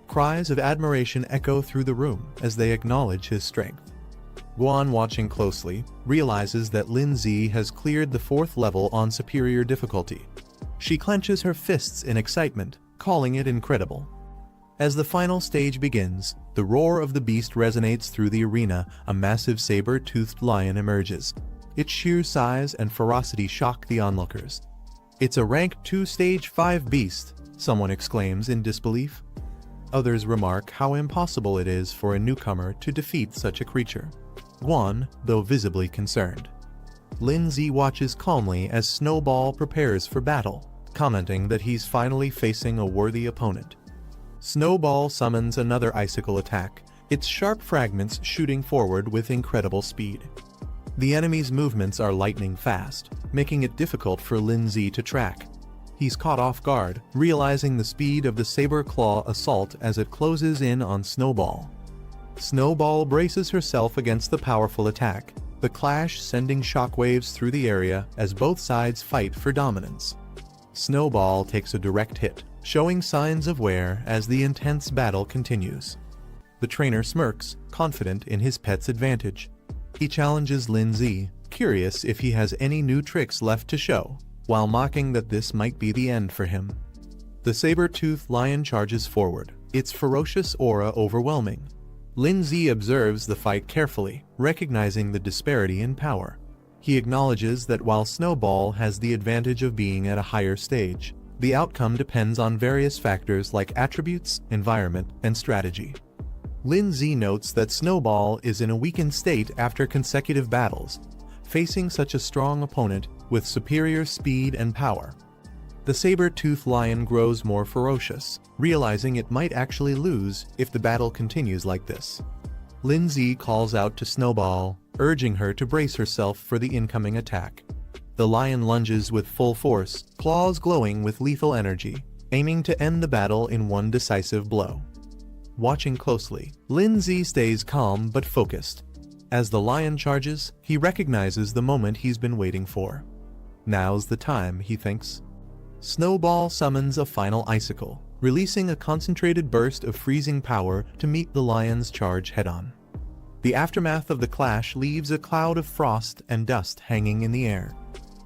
Cries of admiration echo through the room as they acknowledge his strength. Guan, watching closely, realizes that Lindsay has cleared the 4th level on superior difficulty. She clenches her fists in excitement, calling it incredible. As the final stage begins, the roar of the beast resonates through the arena. A massive saber-toothed lion emerges. Its sheer size and ferocity shock the onlookers. "It's a rank 2 stage 5 beast," someone exclaims in disbelief. Others remark how impossible it is for a newcomer to defeat such a creature. Guan, though visibly concerned. Lindsay watches calmly as Snowball prepares for battle, commenting that he's finally facing a worthy opponent. Snowball summons another icicle attack, its sharp fragments shooting forward with incredible speed. The enemy's movements are lightning fast, making it difficult for Lindsay to track. He's caught off guard, realizing the speed of the saber claw assault as it closes in on Snowball. Snowball braces herself against the powerful attack, the clash sending shockwaves through the area as both sides fight for dominance. Snowball takes a direct hit, showing signs of wear as the intense battle continues. The trainer smirks, confident in his pet's advantage. He challenges Lindsay, curious if he has any new tricks left to show, while mocking that this might be the end for him. The saber-toothed lion charges forward, its ferocious aura overwhelming. Lindsay observes the fight carefully, recognizing the disparity in power. He acknowledges that while Snowball has the advantage of being at a higher stage, the outcome depends on various factors like attributes, environment, and strategy. Lindsay notes that Snowball is in a weakened state after consecutive battles, facing such a strong opponent with superior speed and power. The saber-toothed lion grows more ferocious, realizing it might actually lose if the battle continues like this. Lindsay calls out to Snowball, urging her to brace herself for the incoming attack. The lion lunges with full force, claws glowing with lethal energy, aiming to end the battle in one decisive blow. Watching closely, Lindsay stays calm but focused. As the lion charges, he recognizes the moment he's been waiting for. Now's the time, he thinks. Snowball summons a final icicle, releasing a concentrated burst of freezing power to meet the lion's charge head-on. The aftermath of the clash leaves a cloud of frost and dust hanging in the air.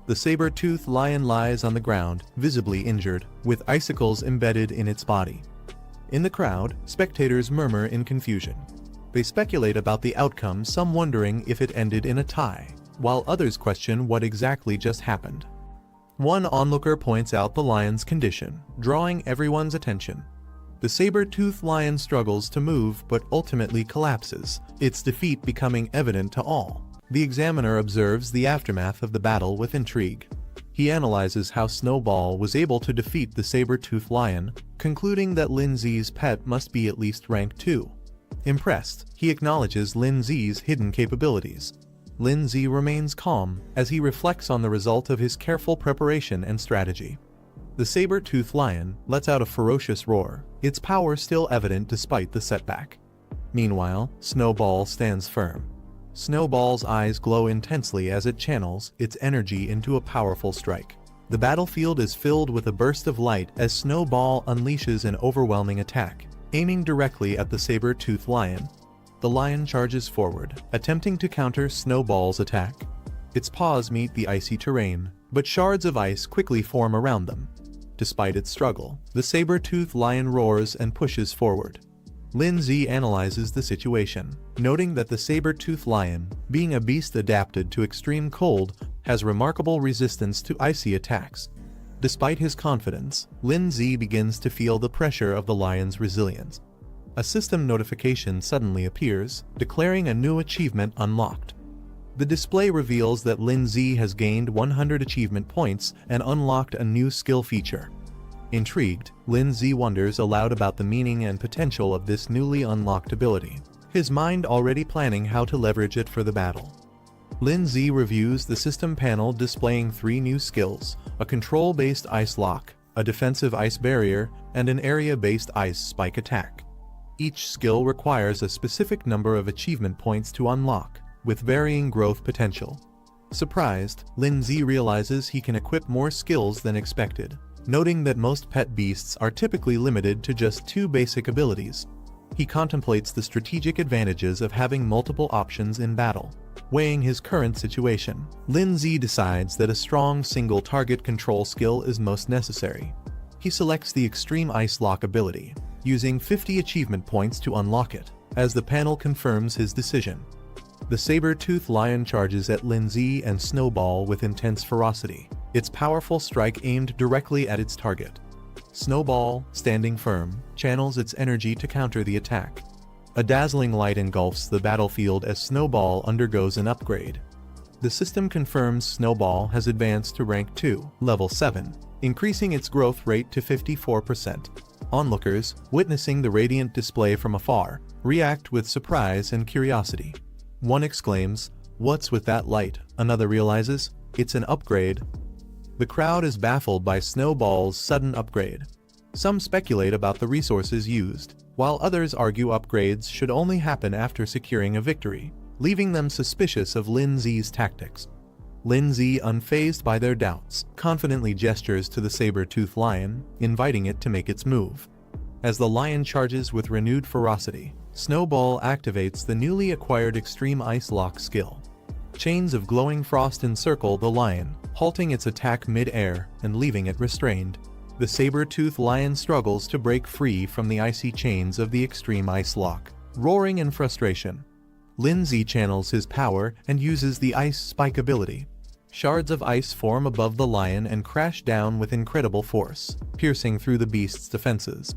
The saber-toothed lion lies on the ground, visibly injured, with icicles embedded in its body. In the crowd, spectators murmur in confusion. They speculate about the outcome, some wondering if it ended in a tie, while others question what exactly just happened. One onlooker points out the lion's condition, drawing everyone's attention. The saber-toothed lion struggles to move but ultimately collapses, its defeat becoming evident to all. The examiner observes the aftermath of the battle with intrigue. He analyzes how Snowball was able to defeat the saber-toothed lion, concluding that Lindsay's pet must be at least rank 2. Impressed, he acknowledges Lindsay's hidden capabilities. Lindsay remains calm as he reflects on the result of his careful preparation and strategy. The saber-toothed lion lets out a ferocious roar, its power still evident despite the setback. Meanwhile, Snowball stands firm. Snowball's eyes glow intensely as it channels its energy into a powerful strike. The battlefield is filled with a burst of light as Snowball unleashes an overwhelming attack, aiming directly at the saber-toothed lion. The lion charges forward, attempting to counter Snowball's attack. Its paws meet the icy terrain, but shards of ice quickly form around them. Despite its struggle, the saber-toothed lion roars and pushes forward. Lindsay analyzes the situation, noting that the saber-toothed lion, being a beast adapted to extreme cold, has remarkable resistance to icy attacks. Despite his confidence, Lindsay begins to feel the pressure of the lion's resilience. A system notification suddenly appears, declaring a new achievement unlocked. The display reveals that Lindsay has gained 100 achievement points and unlocked a new skill feature. Intrigued, Lindsay wonders aloud about the meaning and potential of this newly unlocked ability, his mind already planning how to leverage it for the battle. Lindsay reviews the system panel displaying 3 new skills: a control-based ice lock, a defensive ice barrier, and an area-based ice spike attack. Each skill requires a specific number of achievement points to unlock, with varying growth potential. Surprised, Lindsay realizes he can equip more skills than expected, noting that most pet beasts are typically limited to just 2 basic abilities. He contemplates the strategic advantages of having multiple options in battle. Weighing his current situation, Lindsay decides that a strong single-target control skill is most necessary. He selects the Extreme Ice Lock ability, using 50 achievement points to unlock it, as the panel confirms his decision. The saber-toothed lion charges at Lindsay and Snowball with intense ferocity, its powerful strike aimed directly at its target. Snowball, standing firm, channels its energy to counter the attack. A dazzling light engulfs the battlefield as Snowball undergoes an upgrade. The system confirms Snowball has advanced to rank 2, level 7, increasing its growth rate to 54%. Onlookers, witnessing the radiant display from afar, react with surprise and curiosity. One exclaims, "What's with that light?" Another realizes, "It's an upgrade." The crowd is baffled by Snowball's sudden upgrade. Some speculate about the resources used, while others argue upgrades should only happen after securing a victory, leaving them suspicious of Lindsay's tactics. Lindsay, unfazed by their doubts, confidently gestures to the saber-toothed lion, inviting it to make its move. As the lion charges with renewed ferocity, Snowball activates the newly acquired Extreme Ice Lock skill. Chains of glowing frost encircle the lion, halting its attack mid-air and leaving it restrained. The saber-toothed lion struggles to break free from the icy chains of the Extreme Ice Lock, roaring in frustration. Lindsay channels his power and uses the Ice Spike ability. Shards of ice form above the lion and crash down with incredible force, piercing through the beast's defenses.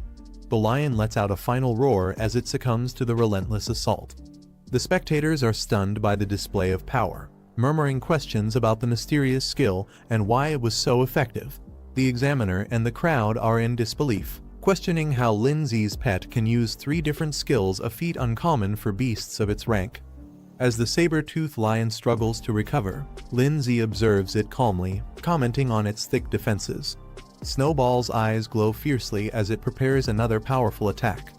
The lion lets out a final roar as it succumbs to the relentless assault. The spectators are stunned by the display of power, murmuring questions about the mysterious skill and why it was so effective. The examiner and the crowd are in disbelief, questioning how Lindsay's pet can use 3 different skills, a feat uncommon for beasts of its rank. As the saber-toothed lion struggles to recover, Lindsay observes it calmly, commenting on its thick defenses. Snowball's eyes glow fiercely as it prepares another powerful attack.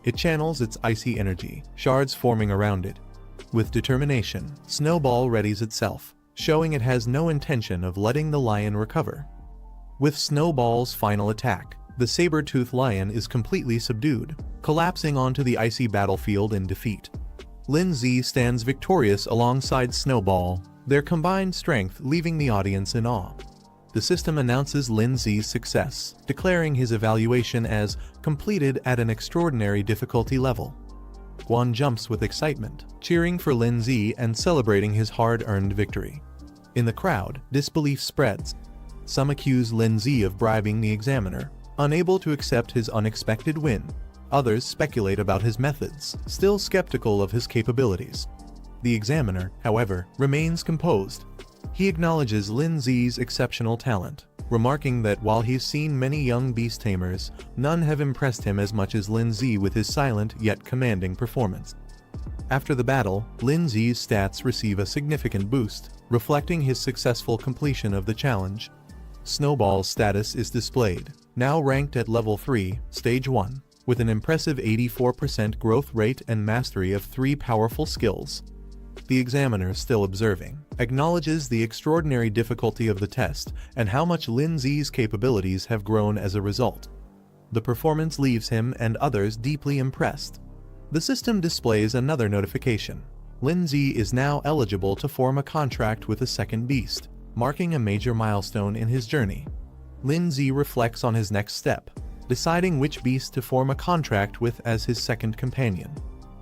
It channels its icy energy, shards forming around it. With determination, Snowball readies itself, showing it has no intention of letting the lion recover. With Snowball's final attack, the saber-toothed lion is completely subdued, collapsing onto the icy battlefield in defeat. Lindsay stands victorious alongside Snowball, their combined strength leaving the audience in awe. The system announces Lin Zi's success, declaring his evaluation as completed at an extraordinary difficulty level. Guan jumps with excitement, cheering for Lin Zi and celebrating his hard-earned victory. In the crowd, disbelief spreads. Some accuse Lin Zi of bribing the examiner, unable to accept his unexpected win. Others speculate about his methods, still skeptical of his capabilities. The examiner, however, remains composed. He acknowledges Lin Zi's exceptional talent, remarking that while he's seen many young beast tamers, none have impressed him as much as Lin Zi with his silent yet commanding performance. After the battle, Lin Zi's stats receive a significant boost, reflecting his successful completion of the challenge. Snowball's status is displayed, now ranked at level 3, stage 1, with an impressive 84% growth rate and mastery of 3 powerful skills. The examiner, still observing, acknowledges the extraordinary difficulty of the test and how much Lin Zi's capabilities have grown as a result. The performance leaves him and others deeply impressed. The system displays another notification. Lin Zi is now eligible to form a contract with a second beast, marking a major milestone in his journey. Lin Zi reflects on his next step, deciding which beast to form a contract with as his second companion.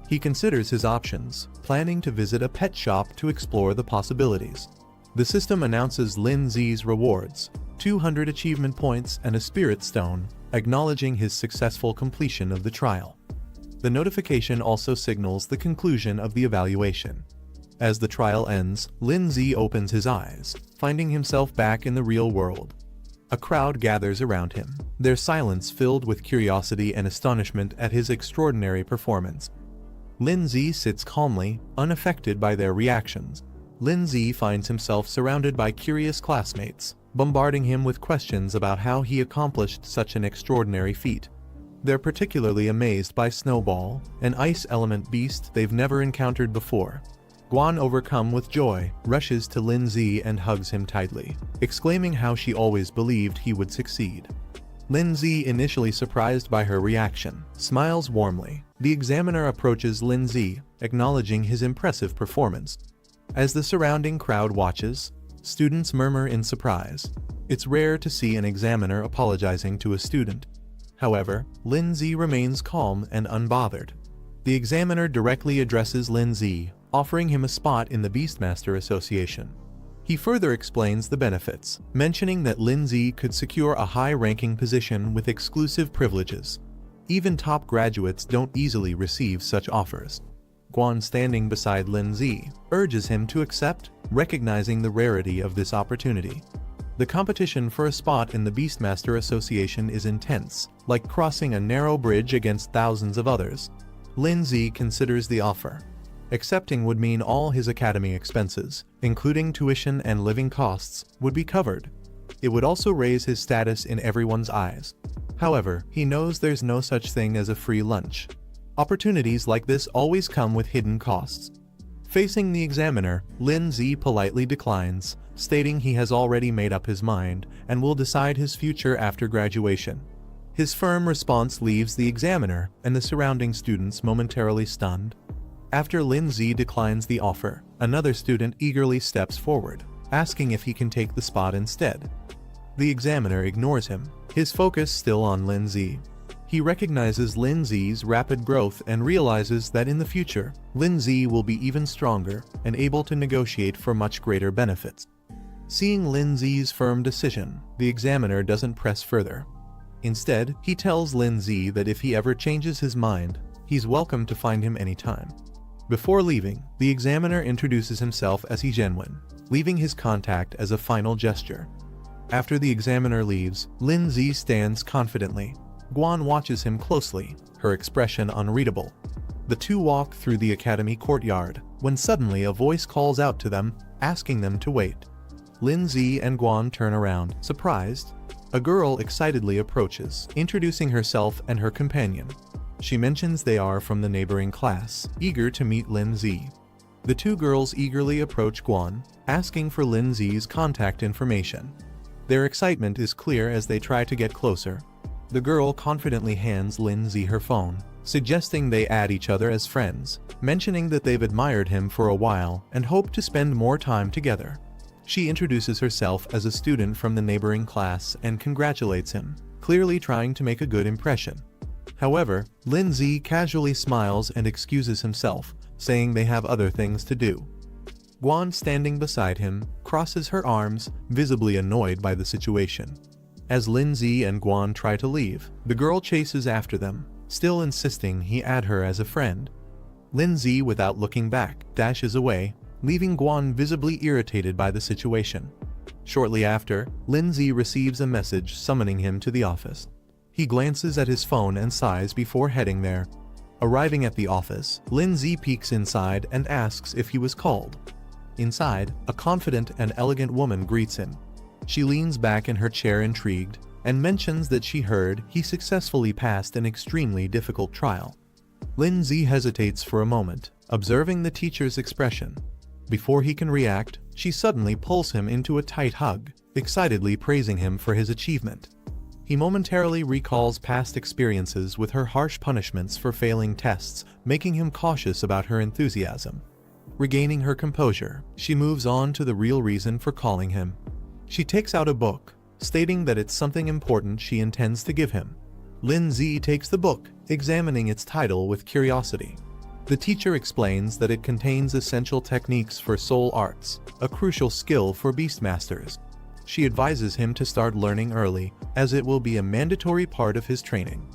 He considers his options, planning to visit a pet shop to explore the possibilities. The system announces Lin Zi's rewards, 200 achievement points and a spirit stone, acknowledging his successful completion of the trial. The notification also signals the conclusion of the evaluation. As the trial ends, Lin Zi opens his eyes, finding himself back in the real world. A crowd gathers around him, their silence filled with curiosity and astonishment at his extraordinary performance. Lin Zi sits calmly, unaffected by their reactions. Lin Zi finds himself surrounded by curious classmates, bombarding him with questions about how he accomplished such an extraordinary feat. They're particularly amazed by Snowball, an ice element beast they've never encountered before. Guan, overcome with joy, rushes to Lin Zi and hugs him tightly, exclaiming how she always believed he would succeed. Lin Zi, initially surprised by her reaction, smiles warmly. The examiner approaches Lin Zi, acknowledging his impressive performance. As the surrounding crowd watches, students murmur in surprise. It's rare to see an examiner apologizing to a student. However, Lin Zi remains calm and unbothered. The examiner directly addresses Lin Zi, offering him a spot in the Beastmaster Association. He further explains the benefits, mentioning that Lin Zi could secure a high-ranking position with exclusive privileges. Even top graduates don't easily receive such offers. Guan, standing beside Lin Zi, urges him to accept, recognizing the rarity of this opportunity. The competition for a spot in the Beastmaster Association is intense, like crossing a narrow bridge against thousands of others. Lin Zi considers the offer. Accepting would mean all his academy expenses, including tuition and living costs, would be covered. It would also raise his status in everyone's eyes. However, he knows there's no such thing as a free lunch. Opportunities like this always come with hidden costs. Facing the examiner, Lin Zi politely declines, stating he has already made up his mind and will decide his future after graduation. His firm response leaves the examiner and the surrounding students momentarily stunned. After Lin Zi declines the offer, another student eagerly steps forward, asking if he can take the spot instead. The examiner ignores him, his focus still on Lin Zi. He recognizes Lin Zi's rapid growth and realizes that in the future, Lin Zi will be even stronger and able to negotiate for much greater benefits. Seeing Lin Zi's firm decision, the examiner doesn't press further. Instead, he tells Lin Zi that if he ever changes his mind, he's welcome to find him anytime. Before leaving, the examiner introduces himself as Genuine, leaving his contact as a final gesture. After the examiner leaves, Lin Zi stands confidently. Guan watches him closely, her expression unreadable. The two walk through the academy courtyard, when suddenly a voice calls out to them, asking them to wait. Lin Zi and Guan turn around, surprised. A girl excitedly approaches, introducing herself and her companion. She mentions they are from the neighboring class, eager to meet Lin Zi. The two girls eagerly approach Guan, asking for Lin Zi's contact information. Their excitement is clear as they try to get closer. The girl confidently hands Lin Zi her phone, suggesting they add each other as friends. mentioning that they've admired him for a while and hope to spend more time together. She introduces herself as a student from the neighboring class and congratulates him, clearly trying to make a good impression. However, Lindsay casually smiles and excuses himself, saying they have other things to do. Guan, standing beside him, crosses her arms, visibly annoyed by the situation. As Lindsay and Guan try to leave, the girl chases after them, still insisting he add her as a friend. Lindsay, without looking back, dashes away, leaving Guan visibly irritated by the situation. Shortly after, Lindsay receives a message summoning him to the office. He glances at his phone and sighs before heading there. Arriving at the office, Lindsay peeks inside and asks if he was called. Inside, a confident and elegant woman greets him. She leans back in her chair intrigued, and mentions that she heard he successfully passed an extremely difficult trial. Lindsay hesitates for a moment, observing the teacher's expression. Before he can react, she suddenly pulls him into a tight hug, excitedly praising him for his achievement. He momentarily recalls past experiences with her harsh punishments for failing tests, making him cautious about her enthusiasm. Regaining her composure, she moves on to the real reason for calling him. She takes out a book, stating that it's something important she intends to give him. Lindsay takes the book, examining its title with curiosity. The teacher explains that it contains essential techniques for soul arts, a crucial skill for beastmasters. She advises him to start learning early, as it will be a mandatory part of his training.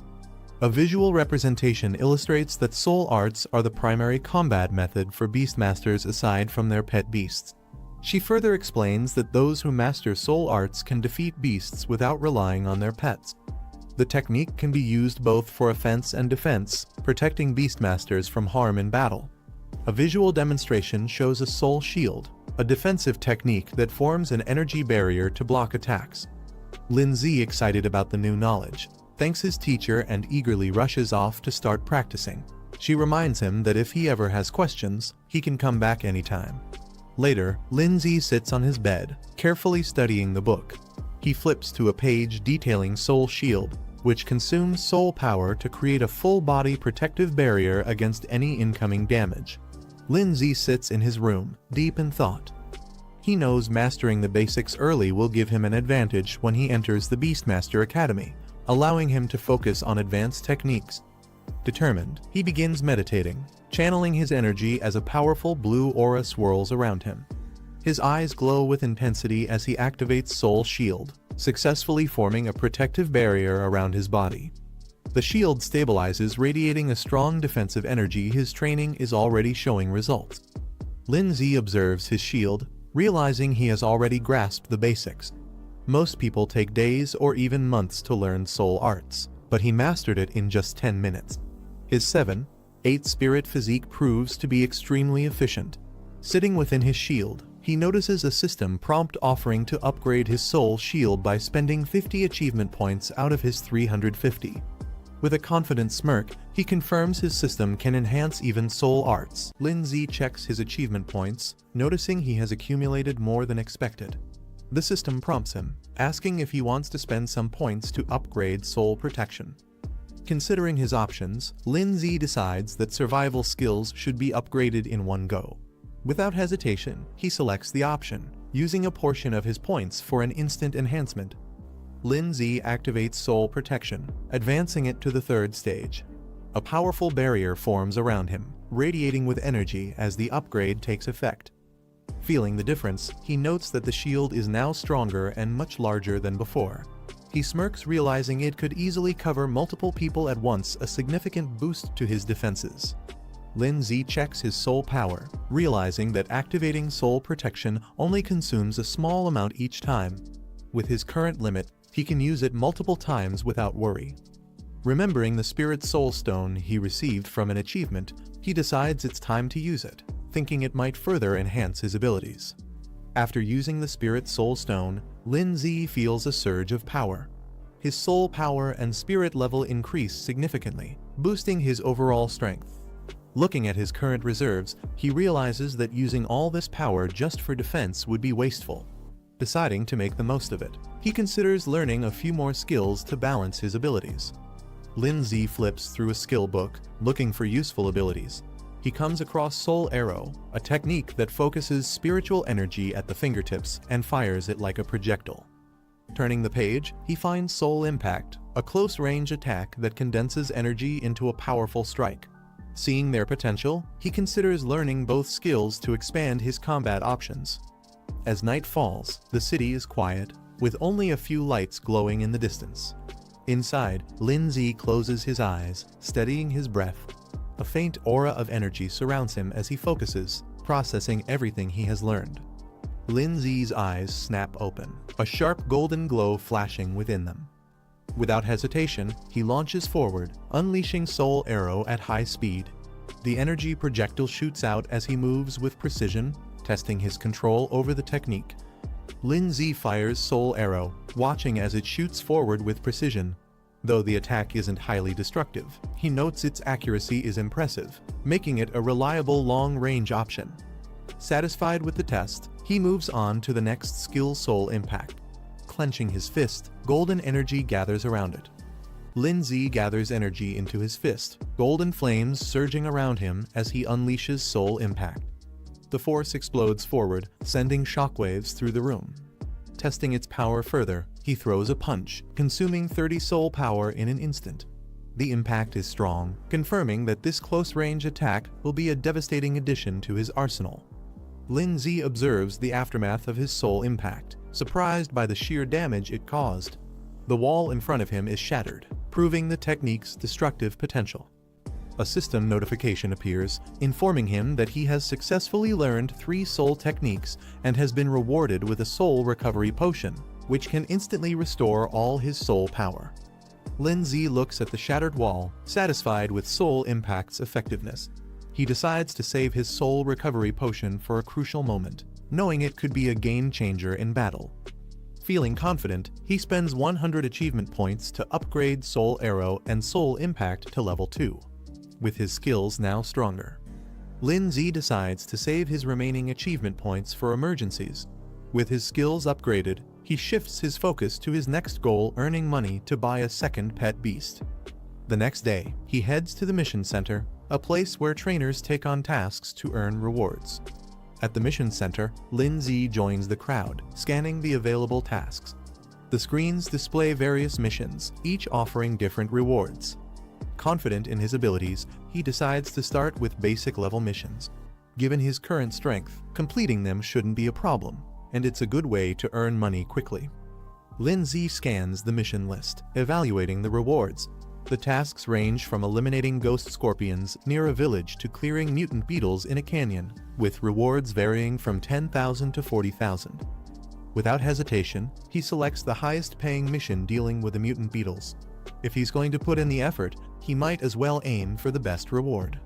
A visual representation illustrates that soul arts are the primary combat method for beastmasters aside from their pet beasts. She further explains that those who master soul arts can defeat beasts without relying on their pets. The technique can be used both for offense and defense, protecting beastmasters from harm in battle. A visual demonstration shows a soul shield, a defensive technique that forms an energy barrier to block attacks. Lindsay, excited about the new knowledge, thanks his teacher and eagerly rushes off to start practicing. She reminds him that if he ever has questions, he can come back anytime. Later, Lindsay sits on his bed, carefully studying the book. He flips to a page detailing Soul Shield, which consumes soul power to create a full-body protective barrier against any incoming damage. Lindsay sits in his room, deep in thought. He knows mastering the basics early will give him an advantage when he enters the Beastmaster Academy, allowing him to focus on advanced techniques. Determined, he begins meditating, channeling his energy as a powerful blue aura swirls around him. His eyes glow with intensity as he activates Soul Shield, successfully forming a protective barrier around his body. The shield stabilizes, radiating a strong defensive energy. His training is already showing results. Lindsay observes his shield, realizing he has already grasped the basics. Most people take days or even months to learn soul arts, but he mastered it in just 10 minutes. His 7-8 spirit physique proves to be extremely efficient. Sitting within his shield, he notices a system prompt offering to upgrade his soul shield by spending 50 achievement points out of his 350. With a confident smirk, he confirms his system can enhance even soul arts. Lindsay checks his achievement points, noticing he has accumulated more than expected. The system prompts him, asking if he wants to spend some points to upgrade soul protection. Considering his options, Lindsay decides that survival skills should be upgraded in one go. Without hesitation, he selects the option, using a portion of his points for an instant enhancement. Lindsay activates soul protection, advancing it to the 3rd stage. A powerful barrier forms around him, radiating with energy as the upgrade takes effect. Feeling the difference, he notes that the shield is now stronger and much larger than before. He smirks, realizing it could easily cover multiple people at once, a significant boost to his defenses. Lindsay checks his soul power, realizing that activating soul protection only consumes a small amount each time. With his current limit, he can use it multiple times without worry. Remembering the Spirit Soul Stone he received from an achievement, he decides it's time to use it, thinking it might further enhance his abilities. After using the Spirit Soul Stone, Lindsay feels a surge of power. His soul power and spirit level increase significantly, boosting his overall strength. Looking at his current reserves, he realizes that using all this power just for defense would be wasteful. Deciding to make the most of it, he considers learning a few more skills to balance his abilities. Lindsay flips through a skill book, looking for useful abilities. he comes across Soul Arrow, a technique that focuses spiritual energy at the fingertips and fires it like a projectile. Turning the page, he finds Soul Impact, a close-range attack that condenses energy into a powerful strike. Seeing their potential, he considers learning both skills to expand his combat options. As night falls, the city is quiet, with only a few lights glowing in the distance. Inside, Lindsay closes his eyes, steadying his breath. A faint aura of energy surrounds him as he focuses, processing everything he has learned. Lindsay's eyes snap open, a sharp golden glow flashing within them. Without hesitation, he launches forward, unleashing Soul Arrow at high speed. The energy projectile shoots out as he moves with precision, testing his control over the technique. Lindsay fires Soul Arrow, watching as it shoots forward with precision. Though the attack isn't highly destructive, he notes its accuracy is impressive, making it a reliable long-range option. Satisfied with the test, he moves on to the next skill, Soul Impact. Clenching his fist, golden energy gathers around it. Lindsay gathers energy into his fist, golden flames surging around him as he unleashes Soul Impact. The force explodes forward, sending shockwaves through the room. Testing its power further, he throws a punch, consuming 30 soul power in an instant. The impact is strong, confirming that this close-range attack will be a devastating addition to his arsenal. Lindsay observes the aftermath of his soul impact, surprised by the sheer damage it caused. The wall in front of him is shattered, proving the technique's destructive potential. A system notification appears, informing him that he has successfully learned 3 soul techniques and has been rewarded with a soul recovery potion, which can instantly restore all his soul power. Lindsay looks at the shattered wall, satisfied with Soul Impact's effectiveness. He decides to save his soul recovery potion for a crucial moment, knowing it could be a game-changer in battle. Feeling confident, he spends 100 achievement points to upgrade Soul Arrow and Soul Impact to level 2. With his skills now stronger, Lindsay decides to save his remaining achievement points for emergencies. With his skills upgraded, he shifts his focus to his next goal, earning money to buy a second pet beast. The next day, he heads to the mission center, a place where trainers take on tasks to earn rewards. At the mission center, Lindsay joins the crowd, scanning the available tasks. The screens display various missions, each offering different rewards. Confident in his abilities, he decides to start with basic level missions. Given his current strength, completing them shouldn't be a problem, and it's a good way to earn money quickly. Lindsay scans the mission list, evaluating the rewards. The tasks range from eliminating ghost scorpions near a village to clearing mutant beetles in a canyon, with rewards varying from 10,000 to 40,000. Without hesitation, he selects the highest-paying mission dealing with the mutant beetles. If he's going to put in the effort, he might as well aim for the best reward.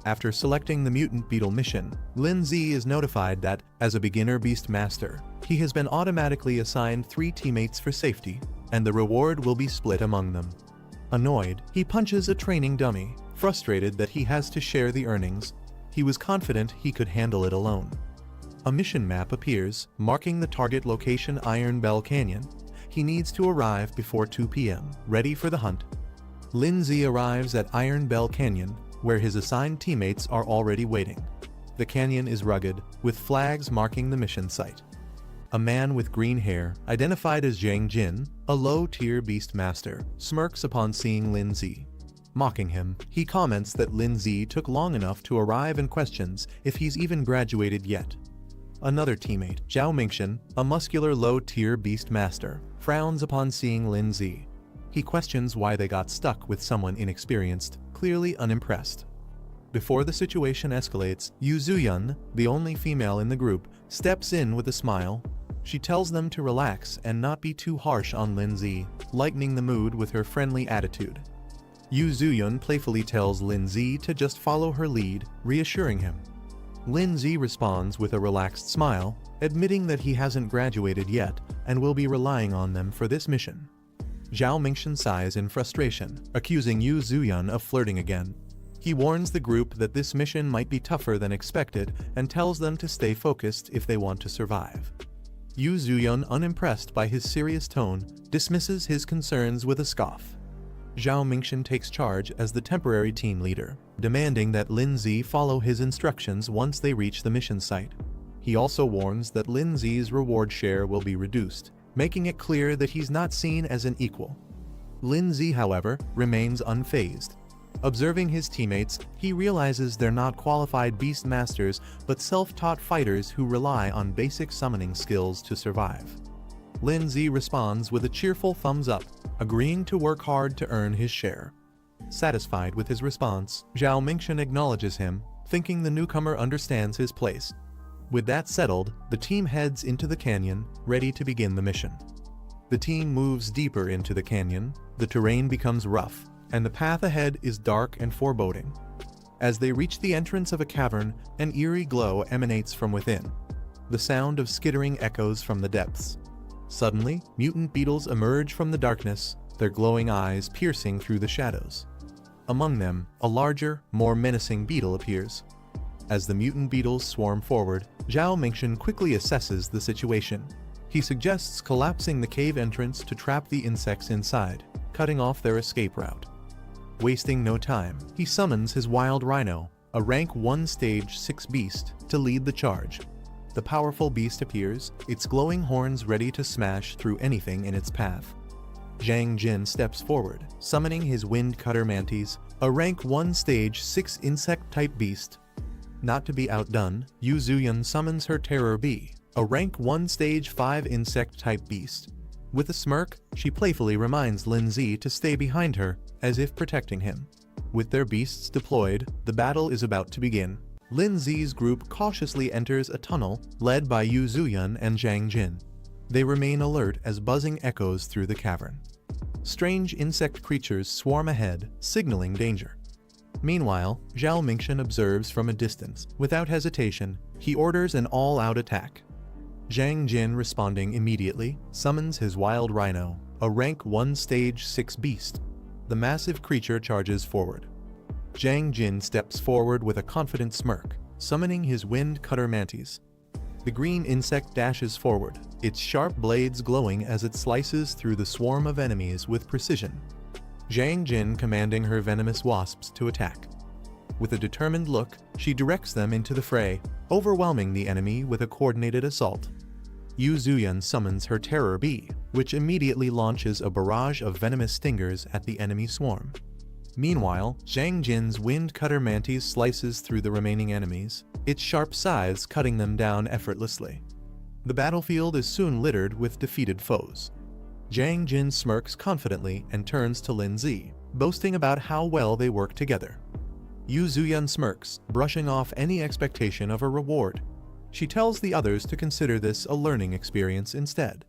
After selecting the mutant beetle mission, Lindsay is notified that, as a beginner beast master, he has been automatically assigned 3 teammates for safety, and the reward will be split among them. Annoyed, he punches a training dummy, frustrated that he has to share the earnings. He was confident he could handle it alone. A mission map appears, marking the target location, Iron Bell Canyon. He needs to arrive before 2 p.m., ready for the hunt. Lindsay arrives at Iron Bell Canyon, where his assigned teammates are already waiting. The canyon is rugged, with flags marking the mission site. A man with green hair, identified as Zhang Jin, a low-tier beast master, smirks upon seeing Lindsay. Mocking him, he comments that Lindsay took long enough to arrive and questions if he's even graduated yet. Another teammate, Zhao Mingxian, a muscular low-tier beast master, frowns upon seeing Lindsay. He questions why they got stuck with someone inexperienced, clearly unimpressed. Before the situation escalates, Yu Zuyun, the only female in the group, steps in with a smile. She tells them to relax and not be too harsh on Lindsay, lightening the mood with her friendly attitude. Yu Zuyun playfully tells Lindsay to just follow her lead, reassuring him. Lindsay responds with a relaxed smile, admitting that he hasn't graduated yet and will be relying on them for this mission. Zhao Mingxian sighs in frustration, accusing Yu Zuyun of flirting again. He warns the group that this mission might be tougher than expected and tells them to stay focused if they want to survive. Yu Zuyun, unimpressed by his serious tone, dismisses his concerns with a scoff. Zhao Mingxian takes charge as the temporary team leader, demanding that Lin Zi follow his instructions once they reach the mission site. He also warns that Lin Zi's reward share will be reduced, making it clear that he's not seen as an equal. Lin Zi, however, remains unfazed. Observing his teammates, he realizes they're not qualified beast masters but self-taught fighters who rely on basic summoning skills to survive. Lin Zi responds with a cheerful thumbs up, agreeing to work hard to earn his share. Satisfied with his response, Zhao Mingxian acknowledges him, thinking the newcomer understands his place. With that settled, the team heads into the canyon, ready to begin the mission. The team moves deeper into the canyon, the terrain becomes rough, and the path ahead is dark and foreboding. As they reach the entrance of a cavern, an eerie glow emanates from within. The sound of skittering echoes from the depths. Suddenly, mutant beetles emerge from the darkness, their glowing eyes piercing through the shadows. Among them, a larger, more menacing beetle appears. As the mutant beetles swarm forward, Zhao Mingxian quickly assesses the situation. He suggests collapsing the cave entrance to trap the insects inside, cutting off their escape route. Wasting no time, he summons his wild rhino, a rank 1 stage 6 beast, to lead the charge. The powerful beast appears, its glowing horns ready to smash through anything in its path. Zhang Jin steps forward, summoning his wind cutter mantis, a rank 1 stage 6 insect-type beast. Not to be outdone, Yu Zuyun summons her terror bee, a rank 1 stage 5 insect-type beast. With a smirk, she playfully reminds Lin Zi to stay behind her, as if protecting him. With their beasts deployed, the battle is about to begin. Lin Zi's group cautiously enters a tunnel, led by Yu Zuyun and Zhang Jin. They remain alert as buzzing echoes through the cavern. Strange insect creatures swarm ahead, signaling danger. Meanwhile, Zhao Mingxian observes from a distance. Without hesitation, he orders an all-out attack. Zhang Jin, responding immediately, summons his wild rhino, a rank 1 stage 6 beast. The massive creature charges forward. Zhang Jin steps forward with a confident smirk, summoning his wind cutter mantis. The green insect dashes forward, its sharp blades glowing as it slices through the swarm of enemies with precision. Zhang Jin commanding her venomous wasps to attack. With a determined look, she directs them into the fray, overwhelming the enemy with a coordinated assault. Yu Zuyun summons her terror bee, which immediately launches a barrage of venomous stingers at the enemy swarm. Meanwhile, Zhang Jin's wind cutter mantis slices through the remaining enemies, its sharp scythes cutting them down effortlessly. The battlefield is soon littered with defeated foes. Zhang Jin smirks confidently and turns to Lin Zi, boasting about how well they work together. Yu Zuyun smirks, brushing off any expectation of a reward. She tells the others to consider this a learning experience instead.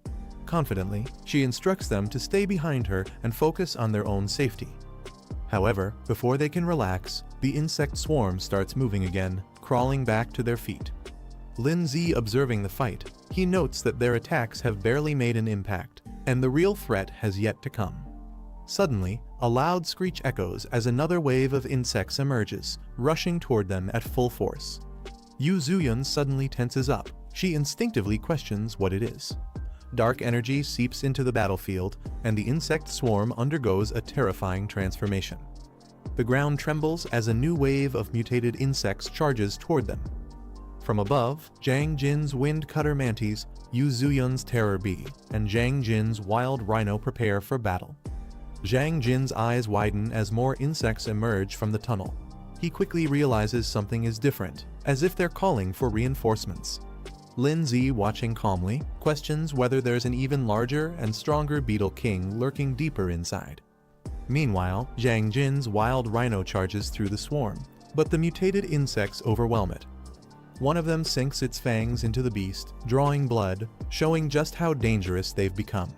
Confidently, she instructs them to stay behind her and focus on their own safety. However, before they can relax, the insect swarm starts moving again, crawling back to their feet. Lin Zi observing the fight, he notes that their attacks have barely made an impact, and the real threat has yet to come. Suddenly, a loud screech echoes as another wave of insects emerges, rushing toward them at full force. Yu Zuyun suddenly tenses up. She instinctively questions what it is. Dark energy seeps into the battlefield, and the insect swarm undergoes a terrifying transformation. The ground trembles as a new wave of mutated insects charges toward them. From above, Zhang Jin's wind cutter mantis, Yu Zuyun's terror bee, and Zhang Jin's wild rhino prepare for battle. Zhang Jin's eyes widen as more insects emerge from the tunnel. He quickly realizes something is different, as if they're calling for reinforcements. Lin Zi, watching calmly, questions whether there's an even larger and stronger beetle king lurking deeper inside. Meanwhile, Zhang Jin's wild rhino charges through the swarm, but the mutated insects overwhelm it. One of them sinks its fangs into the beast, drawing blood, showing just how dangerous they've become.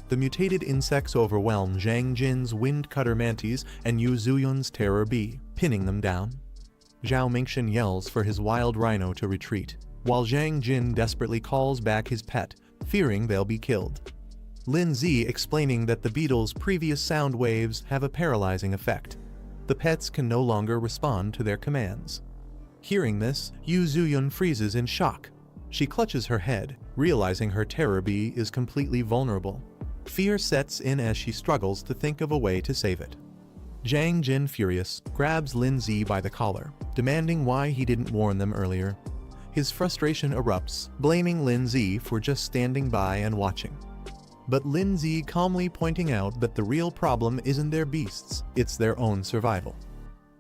The mutated insects overwhelm Zhang Jin's wind cutter mantis and Yu Zuyun's terror bee, pinning them down. Zhao Mingxian yells for his wild rhino to retreat, while Zhang Jin desperately calls back his pet, fearing they'll be killed. Lin Zi explaining that the beetle's previous sound waves have a paralyzing effect. The pets can no longer respond to their commands. Hearing this, Yu Zuyun freezes in shock. She clutches her head, realizing her terror bee is completely vulnerable. Fear sets in as she struggles to think of a way to save it. Zhang Jin, furious, grabs Lin Zi by the collar, demanding why he didn't warn them earlier. His frustration erupts, blaming Lin Zi for just standing by and watching. But Lin Zi calmly pointing out that the real problem isn't their beasts, it's their own survival.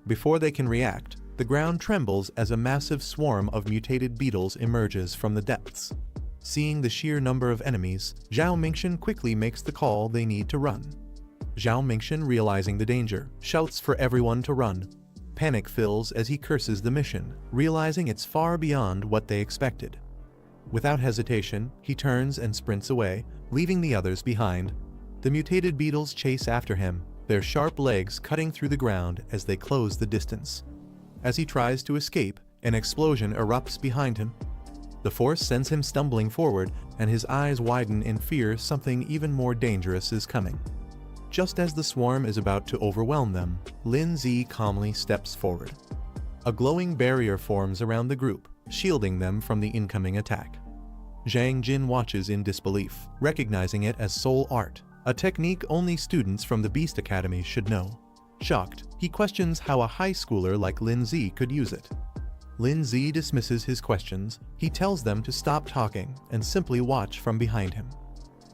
Before they can react, the ground trembles as a massive swarm of mutated beetles emerges from the depths. Seeing the sheer number of enemies, Zhao Mingxian quickly makes the call they need to run. Zhao Mingxian, realizing the danger, shouts for everyone to run. Panic fills as he curses the mission, realizing it's far beyond what they expected. Without hesitation, he turns and sprints away, leaving the others behind. The mutated beetles chase after him, their sharp legs cutting through the ground as they close the distance. As he tries to escape, an explosion erupts behind him. The force sends him stumbling forward, and his eyes widen in fear something even more dangerous is coming. Just as the swarm is about to overwhelm them, Lin Zi calmly steps forward. A glowing barrier forms around the group, shielding them from the incoming attack. Zhang Jin watches in disbelief, recognizing it as soul art, a technique only students from the Beast Academy should know. Shocked, he questions how a high schooler like Lin Zi could use it. Lin Zi dismisses his questions. He tells them to stop talking and simply watch from behind him.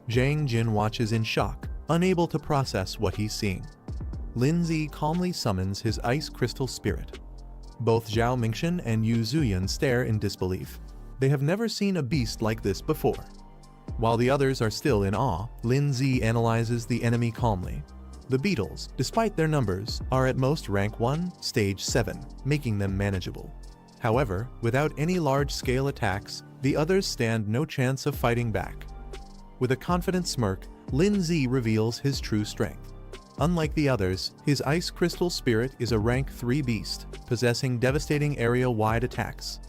Zhang Jin watches in shock, unable to process what he's seeing. Lin Zi calmly summons his ice crystal spirit. Both Zhao Mingxian and Yu Zuyan stare in disbelief. They have never seen a beast like this before. While the others are still in awe, Lin Zi analyzes the enemy calmly. The beetles, despite their numbers, are at most rank 1, stage 7, making them manageable. However, without any large-scale attacks, the others stand no chance of fighting back. With a confident smirk, Lin Zi reveals his true strength. Unlike the others, his ice crystal spirit is a rank 3 beast, possessing devastating area-wide attacks.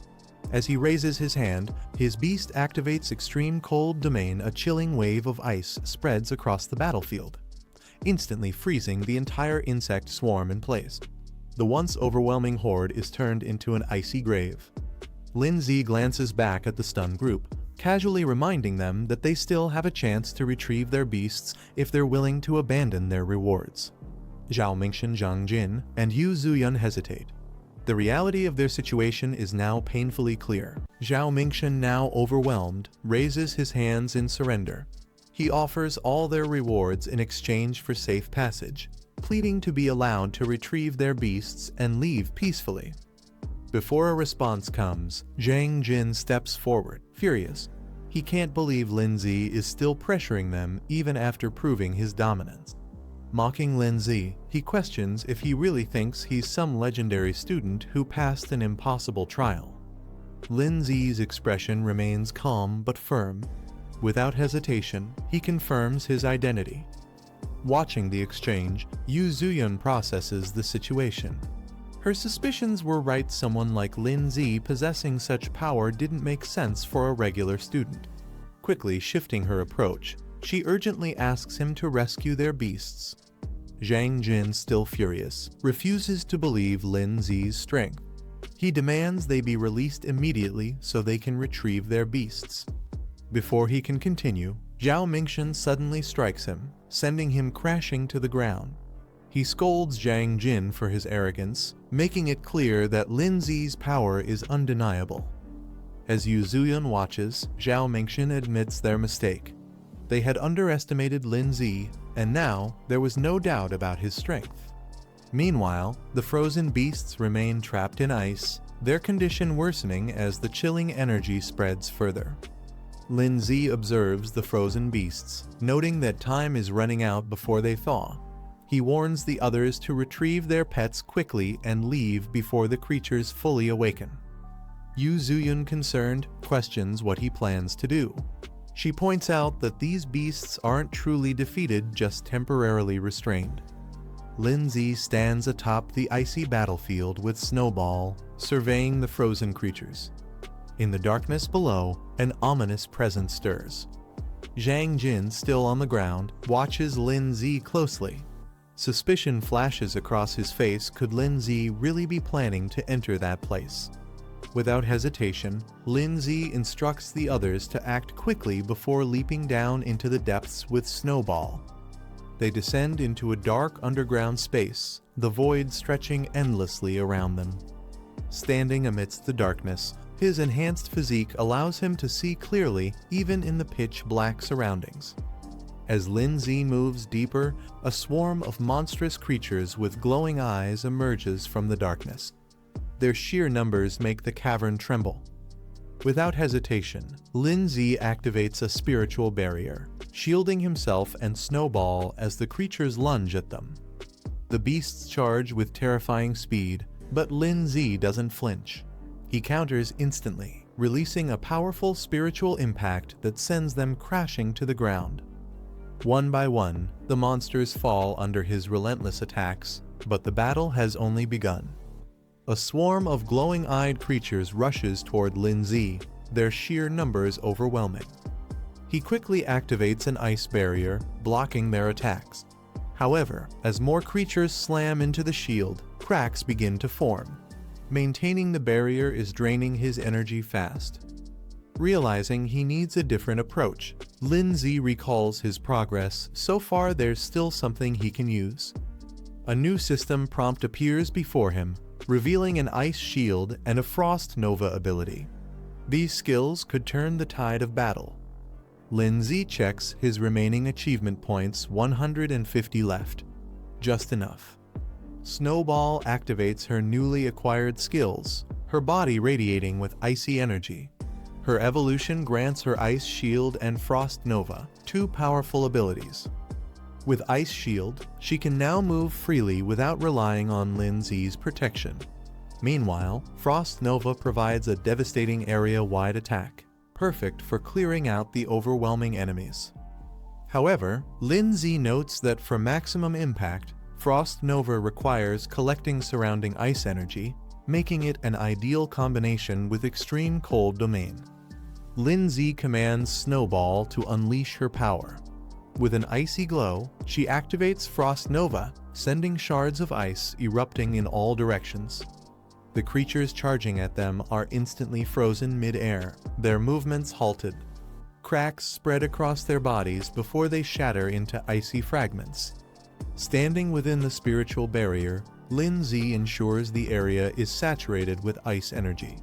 As he raises his hand, his beast activates extreme cold domain. A chilling wave of ice spreads across the battlefield, instantly freezing the entire insect swarm in place. The once overwhelming horde is turned into an icy grave. Lin Zi glances back at the stunned group, casually reminding them that they still have a chance to retrieve their beasts if they're willing to abandon their rewards. Zhao Mingxian, Zhang Jin, and Yu Zuyan hesitate. The reality of their situation is now painfully clear. Zhao Mingxian, now overwhelmed, raises his hands in surrender. He offers all their rewards in exchange for safe passage, pleading to be allowed to retrieve their beasts and leave peacefully. Before a response comes, Zhang Jin steps forward, furious. He can't believe Lin Zi is still pressuring them even after proving his dominance. Mocking Lin Zi, he questions if he really thinks he's some legendary student who passed an impossible trial. Lin Zi's expression remains calm but firm. Without hesitation, he confirms his identity. Watching the exchange, Yu Zuyan processes the situation. Her suspicions were right. Someone like Lin Zi possessing such power didn't make sense for a regular student. Quickly shifting her approach, she urgently asks him to rescue their beasts. Zhang Jin, still furious, refuses to believe Lin Zi's strength. He demands they be released immediately so they can retrieve their beasts. Before he can continue, Zhao Mingxian suddenly strikes him, sending him crashing to the ground. He scolds Zhang Jin for his arrogance, making it clear that Lin Zi's power is undeniable. As Yu Zuyan watches, Zhao Mingxian admits their mistake. They had underestimated Lin Zi, and now there was no doubt about his strength. Meanwhile, the frozen beasts remain trapped in ice, their condition worsening as the chilling energy spreads further. Lin Zi observes the frozen beasts, noting that time is running out before they thaw. He warns the others to retrieve their pets quickly and leave before the creatures fully awaken. Yu Zuyan, concerned, questions what he plans to do. She points out that these beasts aren't truly defeated, just temporarily restrained. Lin Zi stands atop the icy battlefield with Snowball, surveying the frozen creatures. In the darkness below, an ominous presence stirs. Zhang Jin, still on the ground, watches Lin Zi closely. Suspicion flashes across his face. Could Lin Zi really be planning to enter that place? Without hesitation, Lindsay instructs the others to act quickly before leaping down into the depths with Snowball. They descend into a dark underground space, the void stretching endlessly around them. Standing amidst the darkness, his enhanced physique allows him to see clearly even in the pitch-black surroundings. As Lindsay moves deeper, a swarm of monstrous creatures with glowing eyes emerges from the darkness. Their sheer numbers make the cavern tremble. Without hesitation, Lindsay activates a spiritual barrier, shielding himself and Snowball as the creatures lunge at them. The beasts charge with terrifying speed, but Lindsay doesn't flinch. He counters instantly, releasing a powerful spiritual impact that sends them crashing to the ground. One by one, the monsters fall under his relentless attacks, but the battle has only begun. A swarm of glowing-eyed creatures rushes toward Lindsay, their sheer numbers overwhelming. He quickly activates an ice barrier, blocking their attacks. However, as more creatures slam into the shield, cracks begin to form. Maintaining the barrier is draining his energy fast. Realizing he needs a different approach, Lindsay recalls his progress. So far, there's still something he can use. A new system prompt appears before him, revealing an ice shield and a frost nova ability. These skills could turn the tide of battle. Lindsay checks his remaining achievement points, 150 left. Just enough. Snowball activates her newly acquired skills, her body radiating with icy energy. Her evolution grants her Ice Shield and Frost Nova, two powerful abilities. With Ice Shield, she can now move freely without relying on Lindsay's protection. Meanwhile, Frost Nova provides a devastating area-wide attack, perfect for clearing out the overwhelming enemies. However, Lindsay notes that for maximum impact, Frost Nova requires collecting surrounding ice energy, making it an ideal combination with Extreme Cold Domain. Lindsay commands Snowball to unleash her power. With an icy glow, she activates Frost Nova, sending shards of ice erupting in all directions. The creatures charging at them are instantly frozen mid-air, their movements halted. Cracks spread across their bodies before they shatter into icy fragments. Standing within the spiritual barrier, Lindsay ensures the area is saturated with ice energy.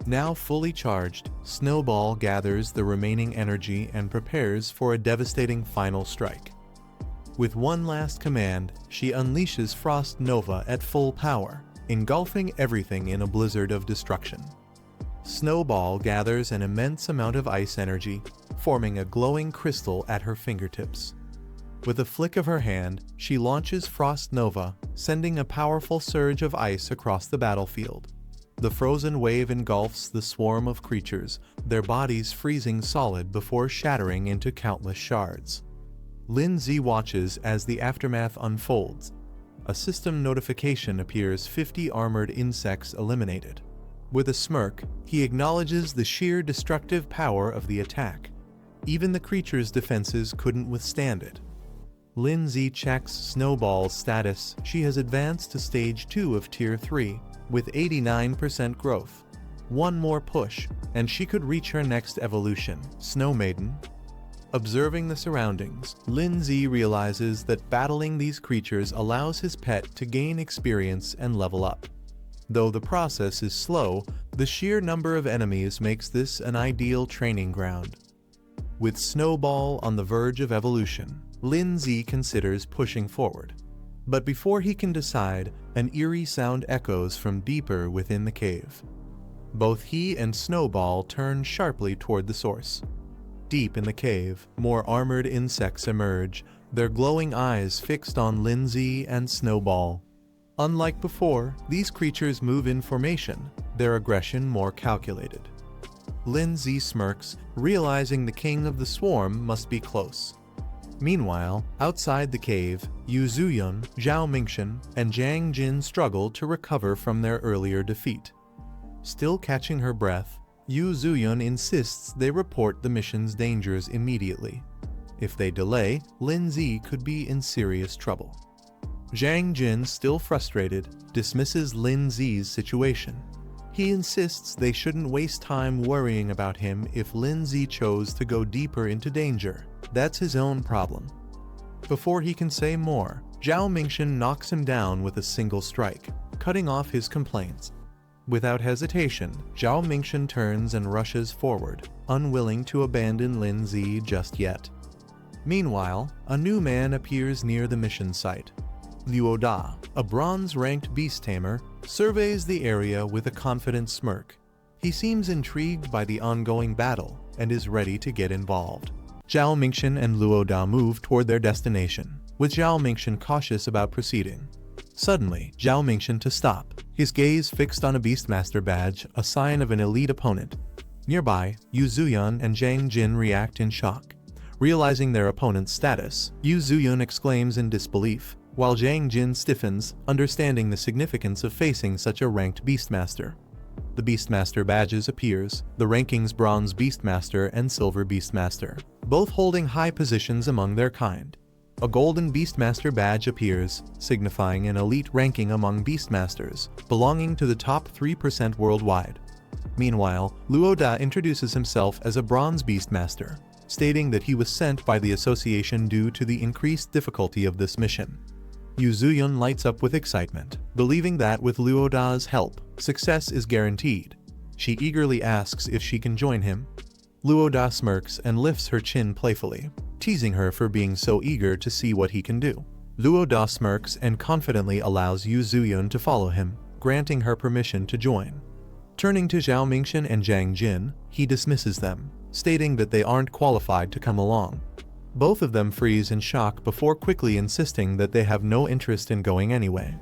Now fully charged, Snowball gathers the remaining energy and prepares for a devastating final strike. With one last command, she unleashes Frost Nova at full power, engulfing everything in a blizzard of destruction. Snowball gathers an immense amount of ice energy, forming a glowing crystal at her fingertips. With a flick of her hand, she launches Frost Nova, sending a powerful surge of ice across the battlefield. The frozen wave engulfs the swarm of creatures, their bodies freezing solid before shattering into countless shards. Lindsay watches as the aftermath unfolds. A system notification appears: 50 armored insects eliminated. With a smirk, he acknowledges the sheer destructive power of the attack. Even the creature's defenses couldn't withstand it. Lindsay checks Snowball's status. She has advanced to Stage 2 of Tier 3, with 89% growth. One more push, and she could reach her next evolution, Snow Maiden. Observing the surroundings, Lindsay realizes that battling these creatures allows his pet to gain experience and level up. Though the process is slow, the sheer number of enemies makes this an ideal training ground. With Snowball on the verge of evolution, Lindsay considers pushing forward. But before he can decide, an eerie sound echoes from deeper within the cave. Both he and Snowball turn sharply toward the source. Deep in the cave, more armored insects emerge, their glowing eyes fixed on Lindsay and Snowball. Unlike before, these creatures move in formation, their aggression more calculated. Lindsay smirks, realizing the king of the swarm must be close. Meanwhile, outside the cave, Yu Zuyun, Zhao Mingxian, and Jiang Jin struggle to recover from their earlier defeat. Still catching her breath, Yu Zuyun insists they report the mission's dangers immediately. If they delay, Lindsay could be in serious trouble. Jiang Jin, still frustrated, dismisses Lindsay's situation. He insists they shouldn't waste time worrying about him if Lindsay chose to go deeper into danger. That's his own problem. Before he can say more, Zhao Mingshan knocks him down with a single strike, cutting off his complaints. Without hesitation, Zhao Mingshan turns and rushes forward, unwilling to abandon Lindsay just yet. Meanwhile, a new man appears near the mission site. Luo Da, a bronze-ranked beast tamer, surveys the area with a confident smirk. He seems intrigued by the ongoing battle and is ready to get involved. Zhao Mingshan and Luo Da move toward their destination, with Zhao Mingshan cautious about proceeding. Suddenly, Zhao Mingshan to stop, his gaze fixed on a Beastmaster badge, a sign of an elite opponent. Nearby, Yu Zuyun and Zhang Jin react in shock. Realizing their opponent's status, Yu Zuyun exclaims in disbelief, while Zhang Jin stiffens, understanding the significance of facing such a ranked Beastmaster. The Beastmaster badges appears, the rankings Bronze Beastmaster and Silver Beastmaster, both holding high positions among their kind. A Golden Beastmaster badge appears, signifying an elite ranking among Beastmasters, belonging to the top 3% worldwide. Meanwhile, Luo Da introduces himself as a Bronze Beastmaster, stating that he was sent by the association due to the increased difficulty of this mission. Yu Zuyun lights up with excitement, believing that with Luo Da's help, success is guaranteed. She eagerly asks if she can join him. Luo Da smirks and lifts her chin playfully, teasing her for being so eager to see what he can do. Luo Da smirks and confidently allows Yu Zuyun to follow him, granting her permission to join. Turning to Zhao Mingshan and Zhang Jin, he dismisses them, stating that they aren't qualified to come along. Both of them freeze in shock before quickly insisting that they have no interest in going anyway.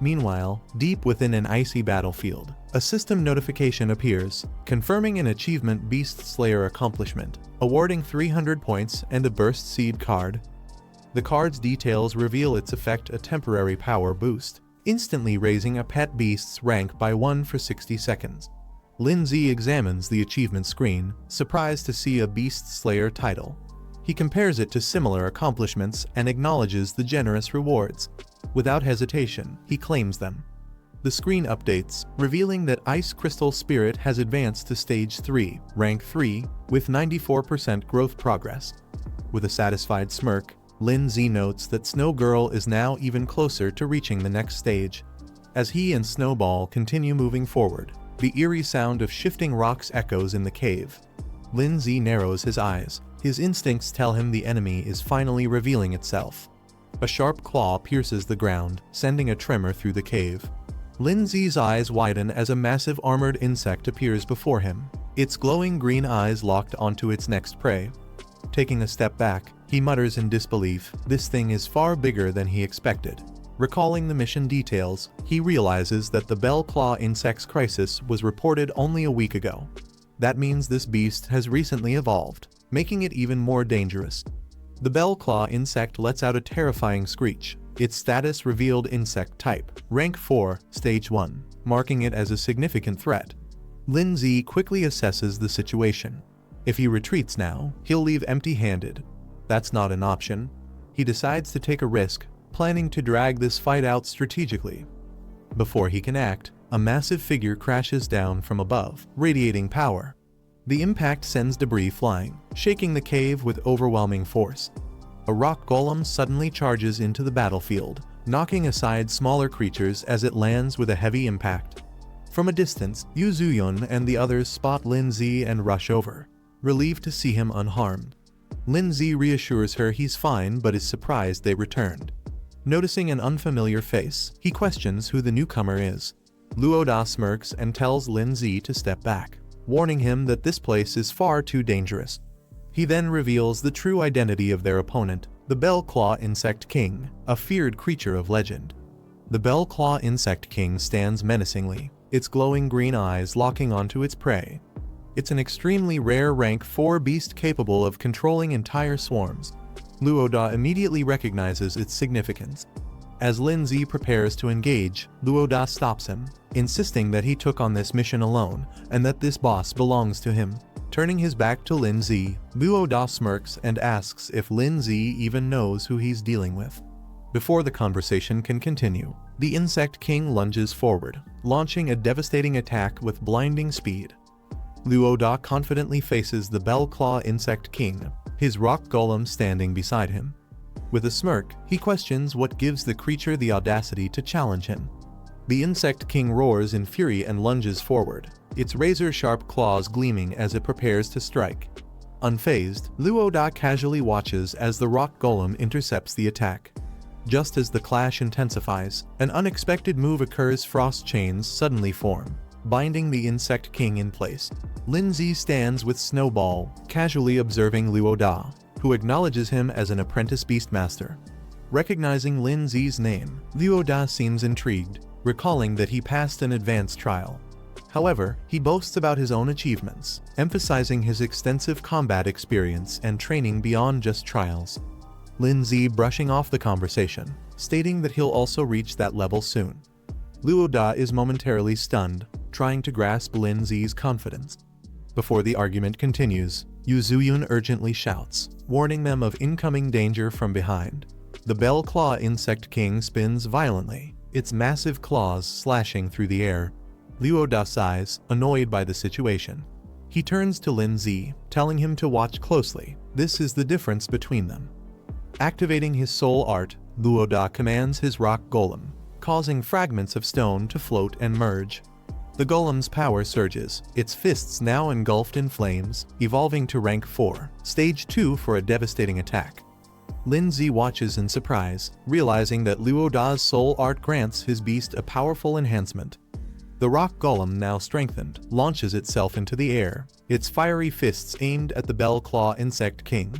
Meanwhile, deep within an icy battlefield, a system notification appears, confirming an achievement Beast Slayer accomplishment, awarding 300 points and a Burst Seed card. The card's details reveal its effect, a temporary power boost, instantly raising a pet beast's rank by 1 for 60 seconds. Lindsay examines the achievement screen, surprised to see a Beast Slayer title. He compares it to similar accomplishments and acknowledges the generous rewards. Without hesitation, he claims them. The screen updates, revealing that Ice Crystal Spirit has advanced to Stage 3, Rank 3, with 94% growth progress. With a satisfied smirk, Lindsay notes that Snow Girl is now even closer to reaching the next stage. As he and Snowball continue moving forward, the eerie sound of shifting rocks echoes in the cave. Lindsay narrows his eyes. His instincts tell him the enemy is finally revealing itself. A sharp claw pierces the ground, sending a tremor through the cave. Lindsay's eyes widen as a massive armored insect appears before him, its glowing green eyes locked onto its next prey. Taking a step back, he mutters in disbelief, this thing is far bigger than he expected. Recalling the mission details, he realizes that the Bell Claw insect's crisis was reported only a week ago. That means this beast has recently evolved, making it even more dangerous. The Bell Claw insect lets out a terrifying screech, its status revealed insect type, rank 4, stage 1, marking it as a significant threat. Lindsay quickly assesses the situation. If he retreats now, he'll leave empty-handed. That's not an option. He decides to take a risk, planning to drag this fight out strategically. Before he can act, a massive figure crashes down from above, radiating power. The impact sends debris flying, shaking the cave with overwhelming force. A rock golem suddenly charges into the battlefield, knocking aside smaller creatures as it lands with a heavy impact. From a distance, Yu Zuyun and the others spot Lindsay and rush over, relieved to see him unharmed. Lindsay reassures her he's fine but is surprised they returned. Noticing an unfamiliar face, he questions who the newcomer is. Luo Da smirks and tells Lindsay to step back, warning him that this place is far too dangerous. He then reveals the true identity of their opponent, the Bell Claw Insect King, a feared creature of legend. The Bell Claw Insect King stands menacingly, its glowing green eyes locking onto its prey. It's an extremely rare rank 4 beast capable of controlling entire swarms. Luo Da immediately recognizes its significance. As Lindsay prepares to engage, Luo Da stops him, insisting that he took on this mission alone and that this boss belongs to him. Turning his back to Lindsay, Luo Da smirks and asks if Lindsay even knows who he's dealing with. Before the conversation can continue, the Insect King lunges forward, launching a devastating attack with blinding speed. Luo Da confidently faces the Bell Claw Insect King, his rock golem standing beside him. With a smirk, he questions what gives the creature the audacity to challenge him. The Insect King roars in fury and lunges forward, its razor-sharp claws gleaming as it prepares to strike. Unfazed, Luo Da casually watches as the rock golem intercepts the attack. Just as the clash intensifies, an unexpected move occurs. Frost chains suddenly form, binding the Insect King in place. Lindsay stands with Snowball, casually observing Luo Da, who acknowledges him as an apprentice beastmaster. Recognizing Lindsay's name, Luo Da seems intrigued, recalling that he passed an advanced trial. However, he boasts about his own achievements, emphasizing his extensive combat experience and training beyond just trials. Lindsay brushing off the conversation, stating that he'll also reach that level soon. Luo Da is momentarily stunned, trying to grasp Lindsay's confidence. Before the argument continues, Yu Zuyun urgently shouts, warning them of incoming danger from behind. The Bell Claw Insect King spins violently, its massive claws slashing through the air. Luo Da sighs, annoyed by the situation. He turns to Lindsay, telling him to watch closely. This is the difference between them. Activating his soul art, Luo Da commands his rock golem, causing fragments of stone to float and merge. The golem's power surges, its fists now engulfed in flames, evolving to rank 4, stage 2 for a devastating attack. Lindsay watches in surprise, realizing that Luo Da's soul art grants his beast a powerful enhancement. The rock golem, now strengthened, launches itself into the air, its fiery fists aimed at the Bell Claw Insect King.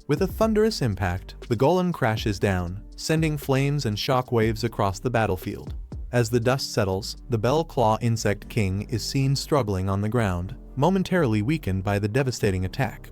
With a thunderous impact, the golem crashes down, sending flames and shockwaves across the battlefield. As the dust settles, the Bell Claw Insect King is seen struggling on the ground, momentarily weakened by the devastating attack.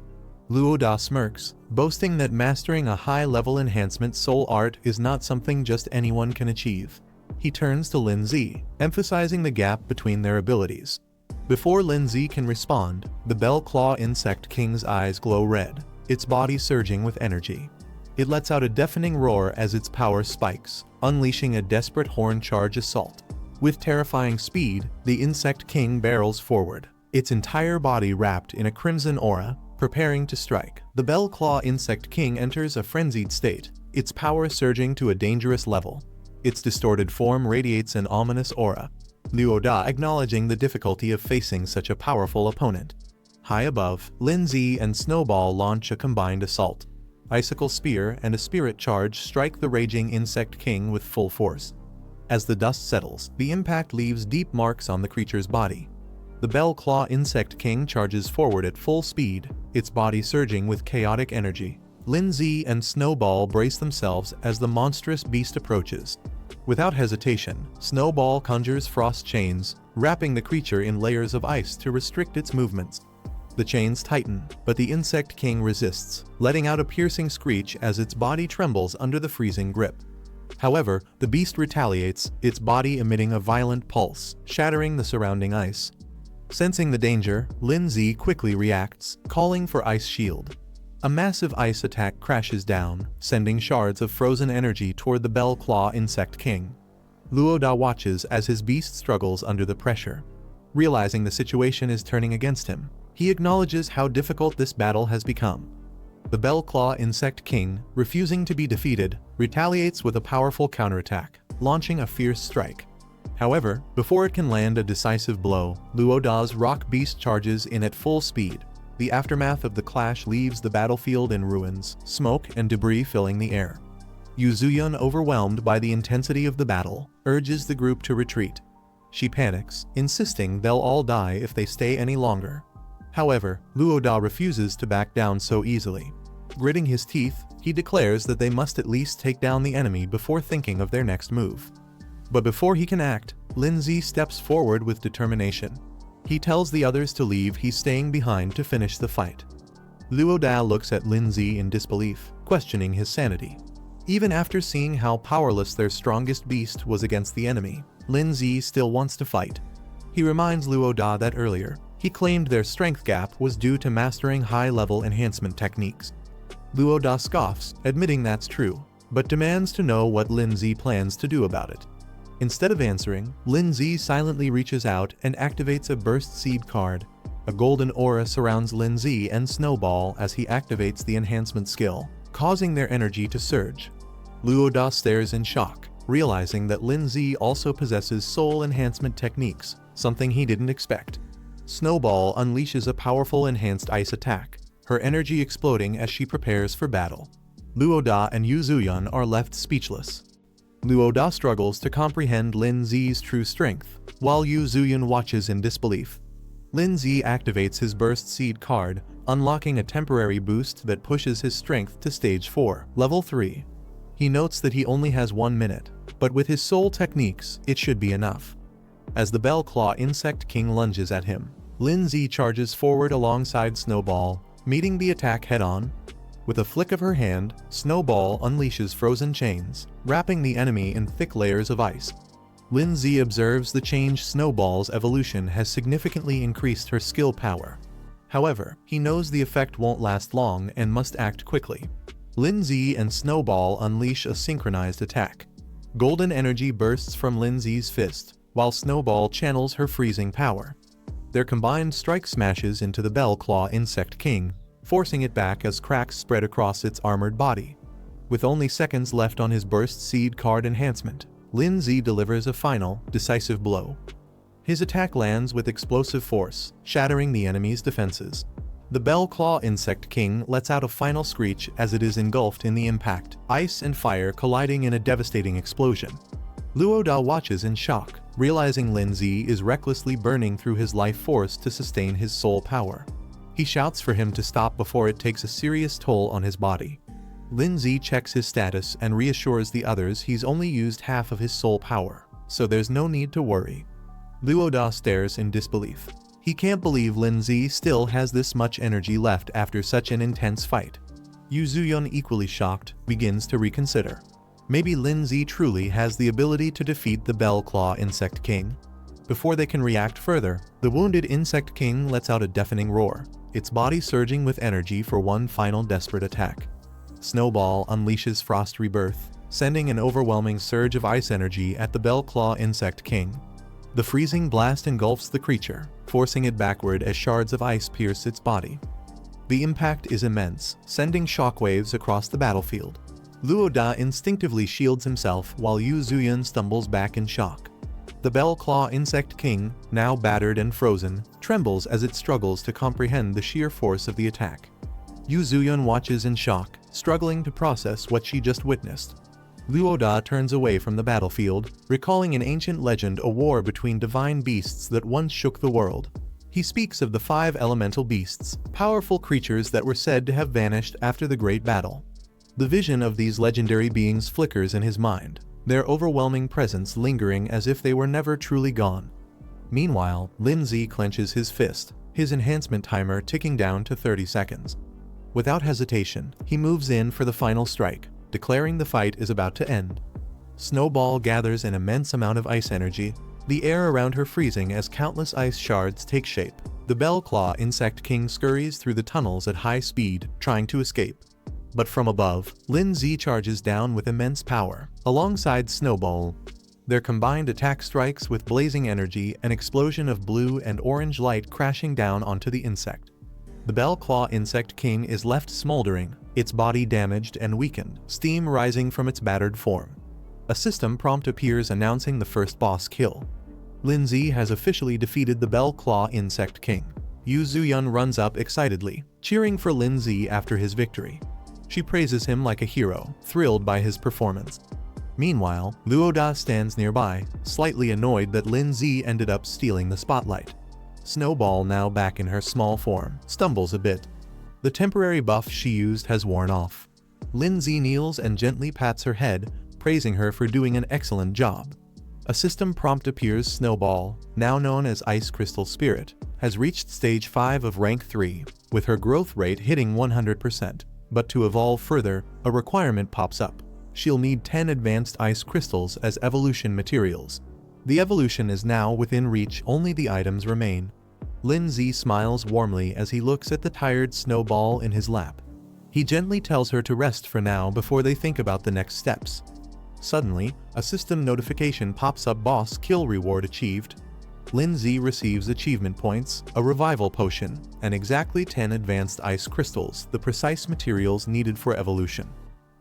Luo Da smirks, boasting that mastering a high-level enhancement soul art is not something just anyone can achieve. He turns to Lindsay, emphasizing the gap between their abilities. Before Lindsay can respond, the Bell Claw Insect King's eyes glow red, its body surging with energy. It lets out a deafening roar as its power spikes, unleashing a desperate horn charge assault. With terrifying speed, the Insect King barrels forward, its entire body wrapped in a crimson aura, preparing to strike. The Bell Claw Insect King enters a frenzied state, its power surging to a dangerous level. Its distorted form radiates an ominous aura. Luo Da acknowledging the difficulty of facing such a powerful opponent. High above, Lindsay and Snowball launch a combined assault. Icicle Spear and a Spirit Charge strike the raging Insect King with full force. As the dust settles, the impact leaves deep marks on the creature's body. The Bell Claw Insect King charges forward at full speed, its body surging with chaotic energy. Lindsay and Snowball brace themselves as the monstrous beast approaches. Without hesitation, Snowball conjures frost chains, wrapping the creature in layers of ice to restrict its movements. The chains tighten, but the Insect King resists, letting out a piercing screech as its body trembles under the freezing grip. However, the beast retaliates, its body emitting a violent pulse, shattering the surrounding ice. Sensing the danger, Lindsay quickly reacts, calling for Ice Shield. A massive ice attack crashes down, sending shards of frozen energy toward the Bell Claw Insect King. Luo Da watches as his beast struggles under the pressure. Realizing the situation is turning against him, he acknowledges how difficult this battle has become. The Bell Claw Insect King, refusing to be defeated, retaliates with a powerful counterattack, launching a fierce strike. However, before it can land a decisive blow, Luo Da's rock beast charges in at full speed. The aftermath of the clash leaves the battlefield in ruins, smoke and debris filling the air. Yu Zuyun, overwhelmed by the intensity of the battle, urges the group to retreat. She panics, insisting they'll all die if they stay any longer. However, Luo Da refuses to back down so easily. Gritting his teeth, he declares that they must at least take down the enemy before thinking of their next move. But before he can act, Lindsay steps forward with determination. He tells the others to leave, he's staying behind to finish the fight. Luo Da looks at Lindsay in disbelief, questioning his sanity. Even after seeing how powerless their strongest beast was against the enemy, Lindsay still wants to fight. He reminds Luo Da that earlier, he claimed their strength gap was due to mastering high-level enhancement techniques. Luo Da scoffs, admitting that's true, but demands to know what Lindsay plans to do about it. Instead of answering, Lindsay silently reaches out and activates a burst seed card. A golden aura surrounds Lindsay and Snowball as he activates the enhancement skill, causing their energy to surge. Luoda stares in shock, realizing that Lindsay also possesses soul enhancement techniques, something he didn't expect. Snowball unleashes a powerful enhanced ice attack, her energy exploding as she prepares for battle. Luoda and Yu Zuyun are left speechless. Luoda struggles to comprehend Lindsay's true strength, while Yu Zuyun watches in disbelief. Lindsay activates his Burst Seed card, unlocking a temporary boost that pushes his strength to Stage 4, Level 3. He notes that he only has 1 minute, but with his soul techniques, it should be enough. As the Bellclaw Insect King lunges at him, Lindsay charges forward alongside Snowball, meeting the attack head-on. With a flick of her hand, Snowball unleashes frozen chains, wrapping the enemy in thick layers of ice. Lindsay observes the change. Snowball's evolution has significantly increased her skill power. However, he knows the effect won't last long and must act quickly. Lindsay and Snowball unleash a synchronized attack. Golden energy bursts from Lindsay's fist, while Snowball channels her freezing power. Their combined strike smashes into the Bellclaw Insect King, forcing it back as cracks spread across its armored body. With only seconds left on his Burst Seed card enhancement, Lindsay delivers a final, decisive blow. His attack lands with explosive force, shattering the enemy's defenses. The Bellclaw Insect King lets out a final screech as it is engulfed in the impact, ice and fire colliding in a devastating explosion. Luoda watches in shock, realizing Lindsay is recklessly burning through his life force to sustain his soul power. He shouts for him to stop before it takes a serious toll on his body. Lindsay checks his status and reassures the others he's only used half of his soul power, so there's no need to worry. Luoda stares in disbelief. He can't believe Lindsay still has this much energy left after such an intense fight. Yu Zuyun, equally shocked, begins to reconsider. Maybe Lindsay truly has the ability to defeat the Bellclaw Insect King. Before they can react further, the wounded Insect King lets out a deafening roar, its body surging with energy for one final desperate attack. Snowball unleashes Frost Rebirth, sending an overwhelming surge of ice energy at the Bellclaw Insect King. The freezing blast engulfs the creature, forcing it backward as shards of ice pierce its body. The impact is immense, sending shockwaves across the battlefield. Luoda instinctively shields himself while Yu Zuyun stumbles back in shock. The Bellclaw Insect King, now battered and frozen, trembles as it struggles to comprehend the sheer force of the attack. Yu Zuyun watches in shock, struggling to process what she just witnessed. Luoda turns away from the battlefield, recalling an ancient legend, a war between divine beasts that once shook the world. He speaks of the 5 elemental beasts, powerful creatures that were said to have vanished after the great battle. The vision of these legendary beings flickers in his mind, their overwhelming presence lingering as if they were never truly gone. Meanwhile, Lindsay clenches his fist, his enhancement timer ticking down to 30 seconds. Without hesitation, he moves in for the final strike, declaring the fight is about to end. Snowball gathers an immense amount of ice energy, the air around her freezing as countless ice shards take shape. The Bellclaw Insect King scurries through the tunnels at high speed, trying to escape. But from above, Lindsay charges down with immense power, alongside Snowball. Their combined attack strikes with blazing energy, an explosion of blue and orange light crashing down onto the insect. The Bellclaw Insect King is left smoldering, its body damaged and weakened, steam rising from its battered form. A system prompt appears announcing the first boss kill. Lindsay has officially defeated the Bellclaw Insect King. Yu Zuyun runs up excitedly, cheering for Lindsay after his victory. She praises him like a hero, thrilled by his performance. Meanwhile, Luoda stands nearby, slightly annoyed that Lindsay ended up stealing the spotlight. Snowball, now back in her small form, stumbles a bit. The temporary buff she used has worn off. Lindsay kneels and gently pats her head, praising her for doing an excellent job. A system prompt appears. Snowball, now known as Ice Crystal Spirit, has reached stage 5 of rank 3, with her growth rate hitting 100%. But to evolve further, a requirement pops up. She'll need 10 advanced ice crystals as evolution materials. The evolution is now within reach, only the items remain. Lindsay smiles warmly as he looks at the tired Snowball in his lap. He gently tells her to rest for now before they think about the next steps. Suddenly, a system notification pops up: boss kill reward achieved. Lindsay receives achievement points, a revival potion, and exactly 10 advanced ice crystals, the precise materials needed for evolution.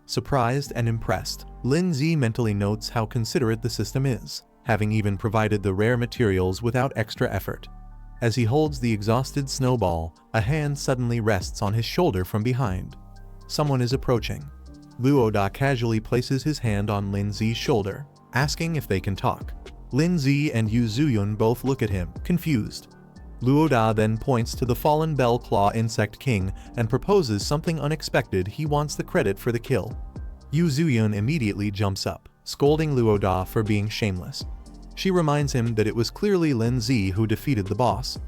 Surprised and impressed, Lindsay mentally notes how considerate the system is, having even provided the rare materials without extra effort. As he holds the exhausted Snowball, a hand suddenly rests on his shoulder from behind. Someone is approaching. Luoda casually places his hand on Lindsay's shoulder, asking if they can talk. Lindsay and Yu Zuyun both look at him, confused. Luoda then points to the fallen Bell Claw Insect King and proposes something unexpected: he wants the credit for the kill. Yu Zuyun immediately jumps up, scolding Luoda for being shameless. She reminds him that it was clearly Lindsay who defeated the boss.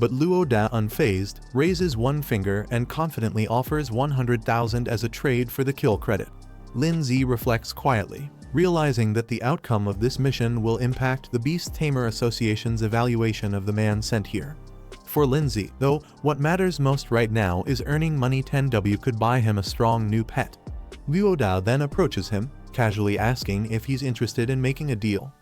But Luoda, unfazed, raises one finger and confidently offers 100,000 as a trade for the kill credit. Lindsay reflects quietly, realizing that the outcome of this mission will impact the Beast Tamer Association's evaluation of the man sent here. For Lindsay, though, what matters most right now is earning money. 10W could buy him a strong new pet. Luoda then approaches him, casually asking if he's interested in making a deal.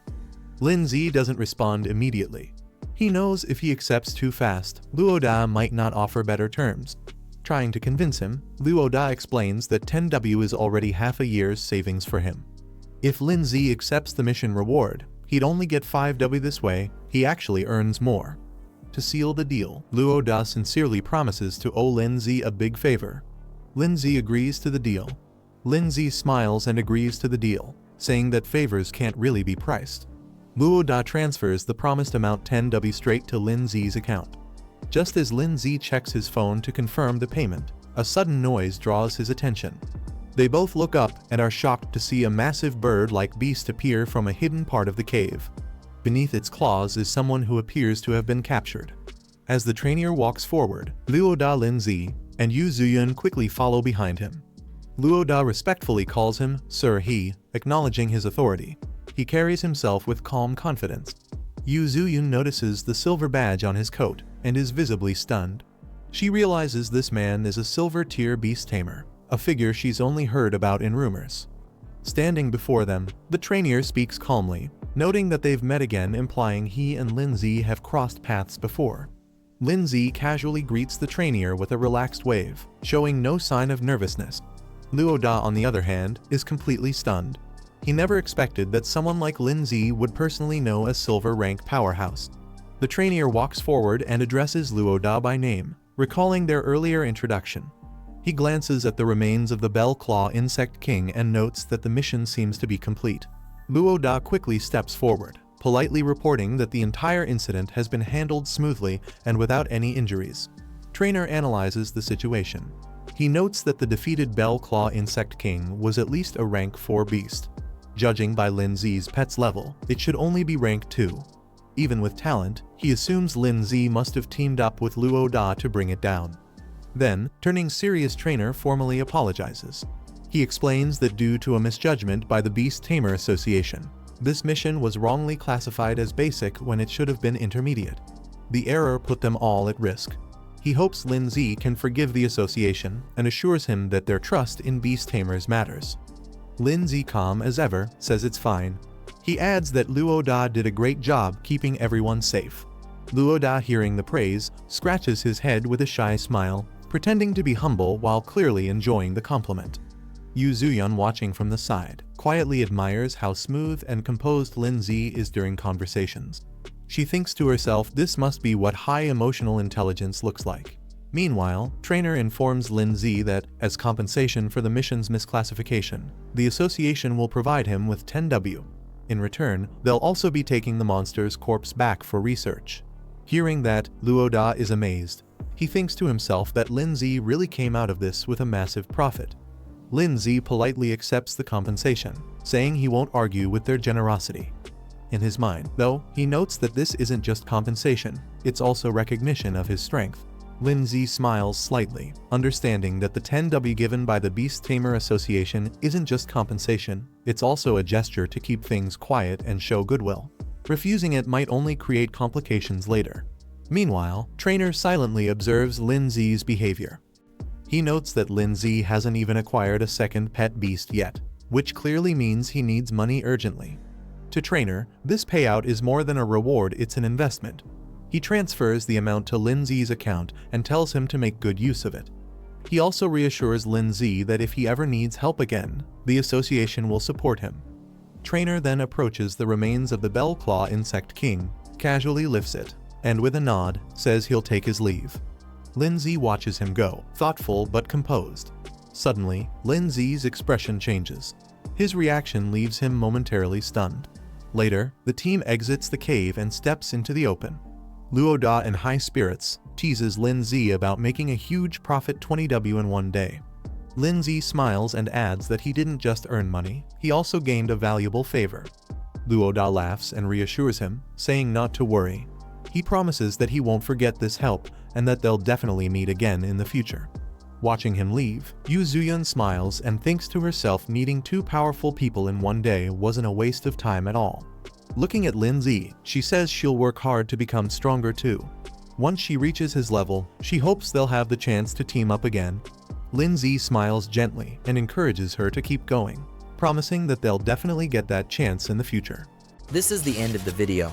Lindsay doesn't respond immediately. He knows if he accepts too fast, Luoda might not offer better terms. Trying to convince him, Luoda explains that 10W is already half a year's savings for him. If Lindsay accepts the mission reward, he'd only get 5W this way. He actually earns more. To seal the deal, Luoda sincerely promises to owe Lindsay a big favor. Lindsay agrees to the deal. Lindsay smiles and agrees to the deal, saying that favors can't really be priced. Luoda transfers the promised amount 10W straight to Lindsay's account. Just as Lindsay checks his phone to confirm the payment, a sudden noise draws his attention. They both look up and are shocked to see a massive bird-like beast appear from a hidden part of the cave. Beneath its claws is someone who appears to have been captured. As the trainer walks forward, Luoda, Lindsay, and Yu Zuyun quickly follow behind him. Luoda respectfully calls him Sir He, acknowledging his authority. He carries himself with calm confidence. Yu Zuyun notices the silver badge on his coat and is visibly stunned. She realizes this man is a silver-tier beast tamer, a figure she's only heard about in rumors. Standing before them, the trainer speaks calmly, noting that they've met again, implying he and Lindsay have crossed paths before. Lindsay casually greets the trainer with a relaxed wave, showing no sign of nervousness. Luoda, on the other hand, is completely stunned. He never expected that someone like Lindsay would personally know a silver rank powerhouse. The trainer walks forward and addresses Luoda by name, recalling their earlier introduction. He glances at the remains of the Bell Claw Insect King and notes that the mission seems to be complete. Luoda quickly steps forward, politely reporting that the entire incident has been handled smoothly and without any injuries. Trainer analyzes the situation. He notes that the defeated Bell Claw Insect King was at least a rank 4 beast. Judging by Lindsay's pet's level, it should only be rank 2. Even with talent, he assumes Lindsay must have teamed up with Luoda to bring it down. Then, turning serious, trainer formally apologizes. He explains that due to a misjudgment by the Beast Tamer Association, this mission was wrongly classified as basic when it should have been intermediate. The error put them all at risk. He hopes Lindsay can forgive the association and assures him that their trust in Beast Tamers matters. Lindsay, calm as ever, says it's fine. He adds that Luoda did a great job keeping everyone safe. Luoda, hearing the praise, scratches his head with a shy smile, pretending to be humble while clearly enjoying the compliment. Yu Zuyun, watching from the side, quietly admires how smooth and composed Lindsay is during conversations. She thinks to herself, this must be what high emotional intelligence looks like. Meanwhile, trainer informs Lindsay that, as compensation for the mission's misclassification, the association will provide him with 10W. In return, they'll also be taking the monster's corpse back for research. Hearing that, Luoda is amazed. He thinks to himself that Lindsay really came out of this with a massive profit. Lindsay politely accepts the compensation, saying he won't argue with their generosity. In his mind, though, he notes that this isn't just compensation, it's also recognition of his strength. Lindsay smiles slightly, understanding that the 10W given by the Beast Tamer Association isn't just compensation, it's also a gesture to keep things quiet and show goodwill. Refusing it might only create complications later. Meanwhile, trainer silently observes Lindsay's behavior. He notes that Lindsay hasn't even acquired a second pet beast yet, which clearly means he needs money urgently. To Trainer, this payout is more than a reward, it's an investment. He transfers the amount to Lindsay's account and tells him to make good use of it. He also reassures Lindsay that if he ever needs help again, the association will support him. Trainer then approaches the remains of the Bellclaw Insect King, casually lifts it, and with a nod, says he'll take his leave. Lindsay watches him go, thoughtful but composed. Suddenly, Lindsay's expression changes. His reaction leaves him momentarily stunned. Later, the team exits the cave and steps into the open. Luoda, in high spirits, teases Lindsay about making a huge profit 20W in one day. Lindsay smiles and adds that he didn't just earn money, he also gained a valuable favor. Luoda laughs and reassures him, saying not to worry. He promises that he won't forget this help and that they'll definitely meet again in the future. Watching him leave, Yu Zuyun smiles and thinks to herself meeting two powerful people in one day wasn't a waste of time at all. Looking at Lindsay, she says she'll work hard to become stronger too. Once she reaches his level, she hopes they'll have the chance to team up again. Lindsay smiles gently and encourages her to keep going, promising that they'll definitely get that chance in the future. This is the end of the video.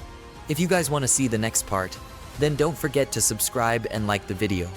If you guys want to see the next part, then don't forget to subscribe and like the video.